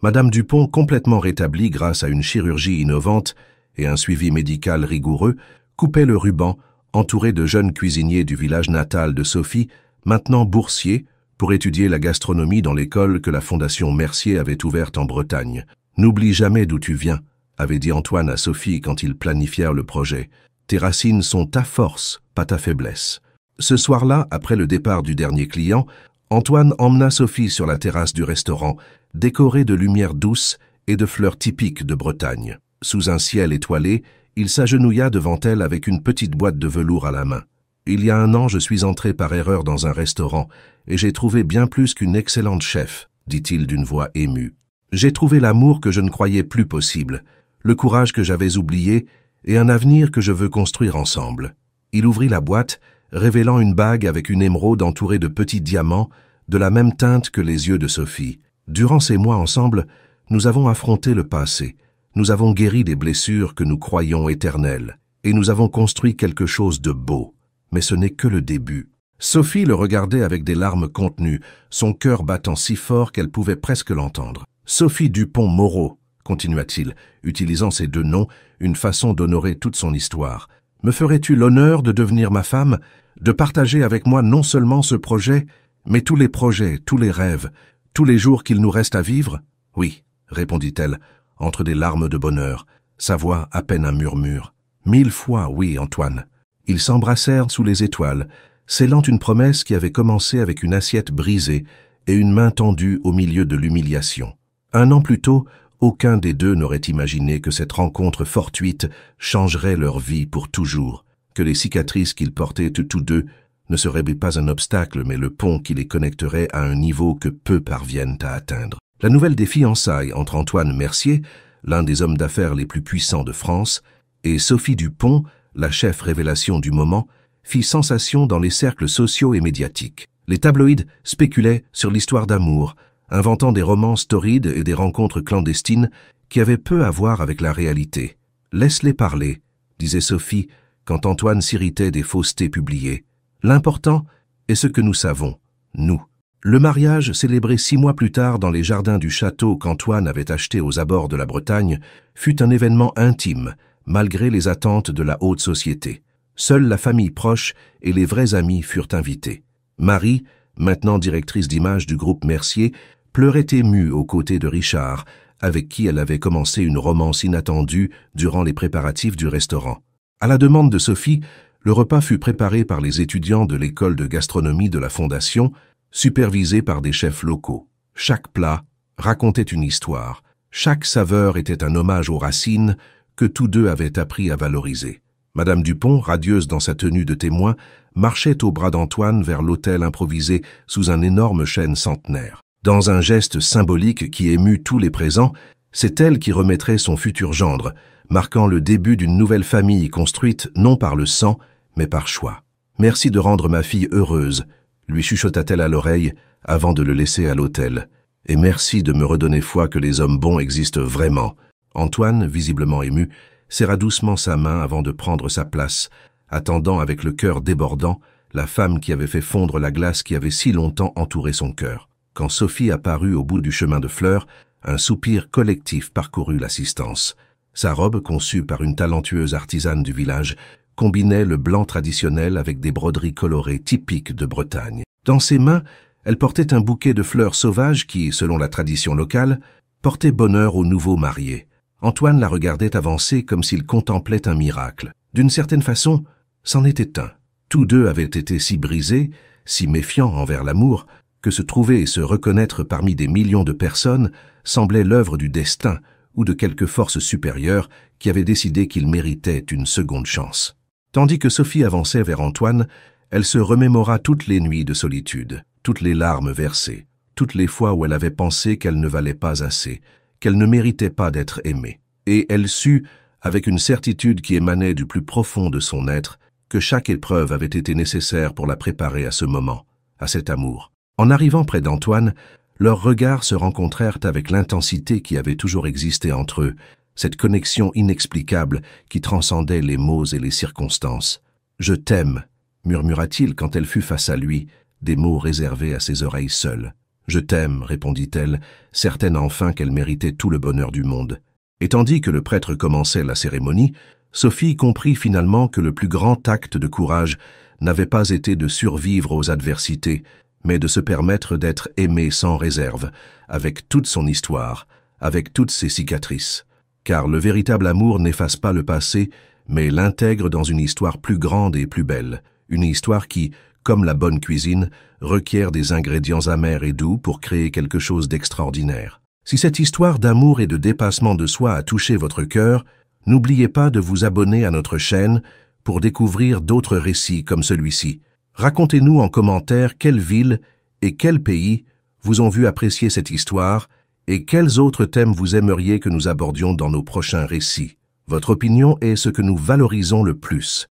Madame Dupont, complètement rétablie grâce à une chirurgie innovante et un suivi médical rigoureux, coupait le ruban, entouré de jeunes cuisiniers du village natal de Sophie, maintenant boursiers, pour étudier la gastronomie dans l'école que la Fondation Mercier avait ouverte en Bretagne. « N'oublie jamais d'où tu viens », avait dit Antoine à Sophie quand ils planifièrent le projet. « Tes racines sont ta force, pas ta faiblesse. » Ce soir-là, après le départ du dernier client, Antoine emmena Sophie sur la terrasse du restaurant, décorée de lumière douce et de fleurs typiques de Bretagne. Sous un ciel étoilé, il s'agenouilla devant elle avec une petite boîte de velours à la main. « Il y a un an, je suis entré par erreur dans un restaurant et j'ai trouvé bien plus qu'une excellente chef, dit-il d'une voix émue. J'ai trouvé l'amour que je ne croyais plus possible, le courage que j'avais oublié et un avenir que je veux construire ensemble. » Il ouvrit la boîte, révélant une bague avec une émeraude entourée de petits diamants, de la même teinte que les yeux de Sophie. « Durant ces mois ensemble, nous avons affronté le passé. Nous avons guéri des blessures que nous croyions éternelles, et nous avons construit quelque chose de beau. Mais ce n'est que le début. » Sophie le regardait avec des larmes contenues, son cœur battant si fort qu'elle pouvait presque l'entendre. « Sophie Dupont-Moreau, continua-t-il, utilisant ces deux noms, une façon d'honorer toute son histoire. Me ferais-tu l'honneur de devenir ma femme, de partager avec moi non seulement ce projet, mais tous les projets, tous les rêves, tous les jours qu'il nous reste à vivre? » « Oui, » répondit-elle, entre des larmes de bonheur, sa voix à peine un murmure. « 1000 fois oui, Antoine. » Ils s'embrassèrent sous les étoiles, scellant une promesse qui avait commencé avec une assiette brisée et une main tendue au milieu de l'humiliation. Un an plus tôt, aucun des deux n'aurait imaginé que cette rencontre fortuite changerait leur vie pour toujours, que les cicatrices qu'ils portaient tous deux ne seraient pas un obstacle mais le pont qui les connecterait à un niveau que peu parviennent à atteindre. La nouvelle des fiançailles entre Antoine Mercier, l'un des hommes d'affaires les plus puissants de France, et Sophie Dupont, la chef révélation du moment, fit sensation dans les cercles sociaux et médiatiques. Les tabloïds spéculaient sur l'histoire d'amour, inventant des romances torrides et des rencontres clandestines qui avaient peu à voir avec la réalité. « Laisse-les parler », disait Sophie quand Antoine s'irritait des faussetés publiées. « L'important est ce que nous savons, nous. » Le mariage, célébré 6 mois plus tard dans les jardins du château qu'Antoine avait acheté aux abords de la Bretagne, fut un événement intime, malgré les attentes de la haute société. Seule la famille proche et les vrais amis furent invités. Marie, maintenant directrice d'image du groupe Mercier, pleurait émue aux côtés de Richard, avec qui elle avait commencé une romance inattendue durant les préparatifs du restaurant. À la demande de Sophie, le repas fut préparé par les étudiants de l'école de gastronomie de la Fondation, supervisé par des chefs locaux. Chaque plat racontait une histoire, chaque saveur était un hommage aux racines que tous deux avaient appris à valoriser. Madame Dupont, radieuse dans sa tenue de témoin, marchait au bras d'Antoine vers l'hôtel improvisé sous un énorme chêne centenaire. Dans un geste symbolique qui émut tous les présents, c'est elle qui remettrait son futur gendre, marquant le début d'une nouvelle famille construite non par le sang, mais par choix. « Merci de rendre ma fille heureuse », lui chuchota-t-elle à l'oreille avant de le laisser à l'hôtel. « Et merci de me redonner foi que les hommes bons existent vraiment. » Antoine, visiblement ému, serra doucement sa main avant de prendre sa place, attendant avec le cœur débordant la femme qui avait fait fondre la glace qui avait si longtemps entouré son cœur. Quand Sophie apparut au bout du chemin de fleurs, un soupir collectif parcourut l'assistance. Sa robe, conçue par une talentueuse artisane du village, combinait le blanc traditionnel avec des broderies colorées typiques de Bretagne. Dans ses mains, elle portait un bouquet de fleurs sauvages qui, selon la tradition locale, portait bonheur aux nouveaux mariés. Antoine la regardait avancer comme s'il contemplait un miracle. D'une certaine façon, c'en était un. Tous deux avaient été si brisés, si méfiants envers l'amour, que se trouver et se reconnaître parmi des millions de personnes semblait l'œuvre du destin ou de quelque force supérieure qui avait décidé qu'il méritait une seconde chance. Tandis que Sophie avançait vers Antoine, elle se remémora toutes les nuits de solitude, toutes les larmes versées, toutes les fois où elle avait pensé qu'elle ne valait pas assez, qu'elle ne méritait pas d'être aimée. Et elle sut, avec une certitude qui émanait du plus profond de son être, que chaque épreuve avait été nécessaire pour la préparer à ce moment, à cet amour. En arrivant près d'Antoine, leurs regards se rencontrèrent avec l'intensité qui avait toujours existé entre eux, cette connexion inexplicable qui transcendait les mots et les circonstances. « Je t'aime », murmura-t-il quand elle fut face à lui, des mots réservés à ses oreilles seules. « Je t'aime », répondit-elle, certaine enfin qu'elle méritait tout le bonheur du monde. Et tandis que le prêtre commençait la cérémonie, Sophie comprit finalement que le plus grand acte de courage n'avait pas été de survivre aux adversités, mais de se permettre d'être aimée sans réserve, avec toute son histoire, avec toutes ses cicatrices. Car le véritable amour n'efface pas le passé, mais l'intègre dans une histoire plus grande et plus belle, une histoire qui, comme la bonne cuisine, requiert des ingrédients amers et doux pour créer quelque chose d'extraordinaire. Si cette histoire d'amour et de dépassement de soi a touché votre cœur, n'oubliez pas de vous abonner à notre chaîne pour découvrir d'autres récits comme celui-ci. Racontez-nous en commentaire quelle ville et quel pays vous ont vu apprécier cette histoire et quels autres thèmes vous aimeriez que nous abordions dans nos prochains récits. Votre opinion est ce que nous valorisons le plus.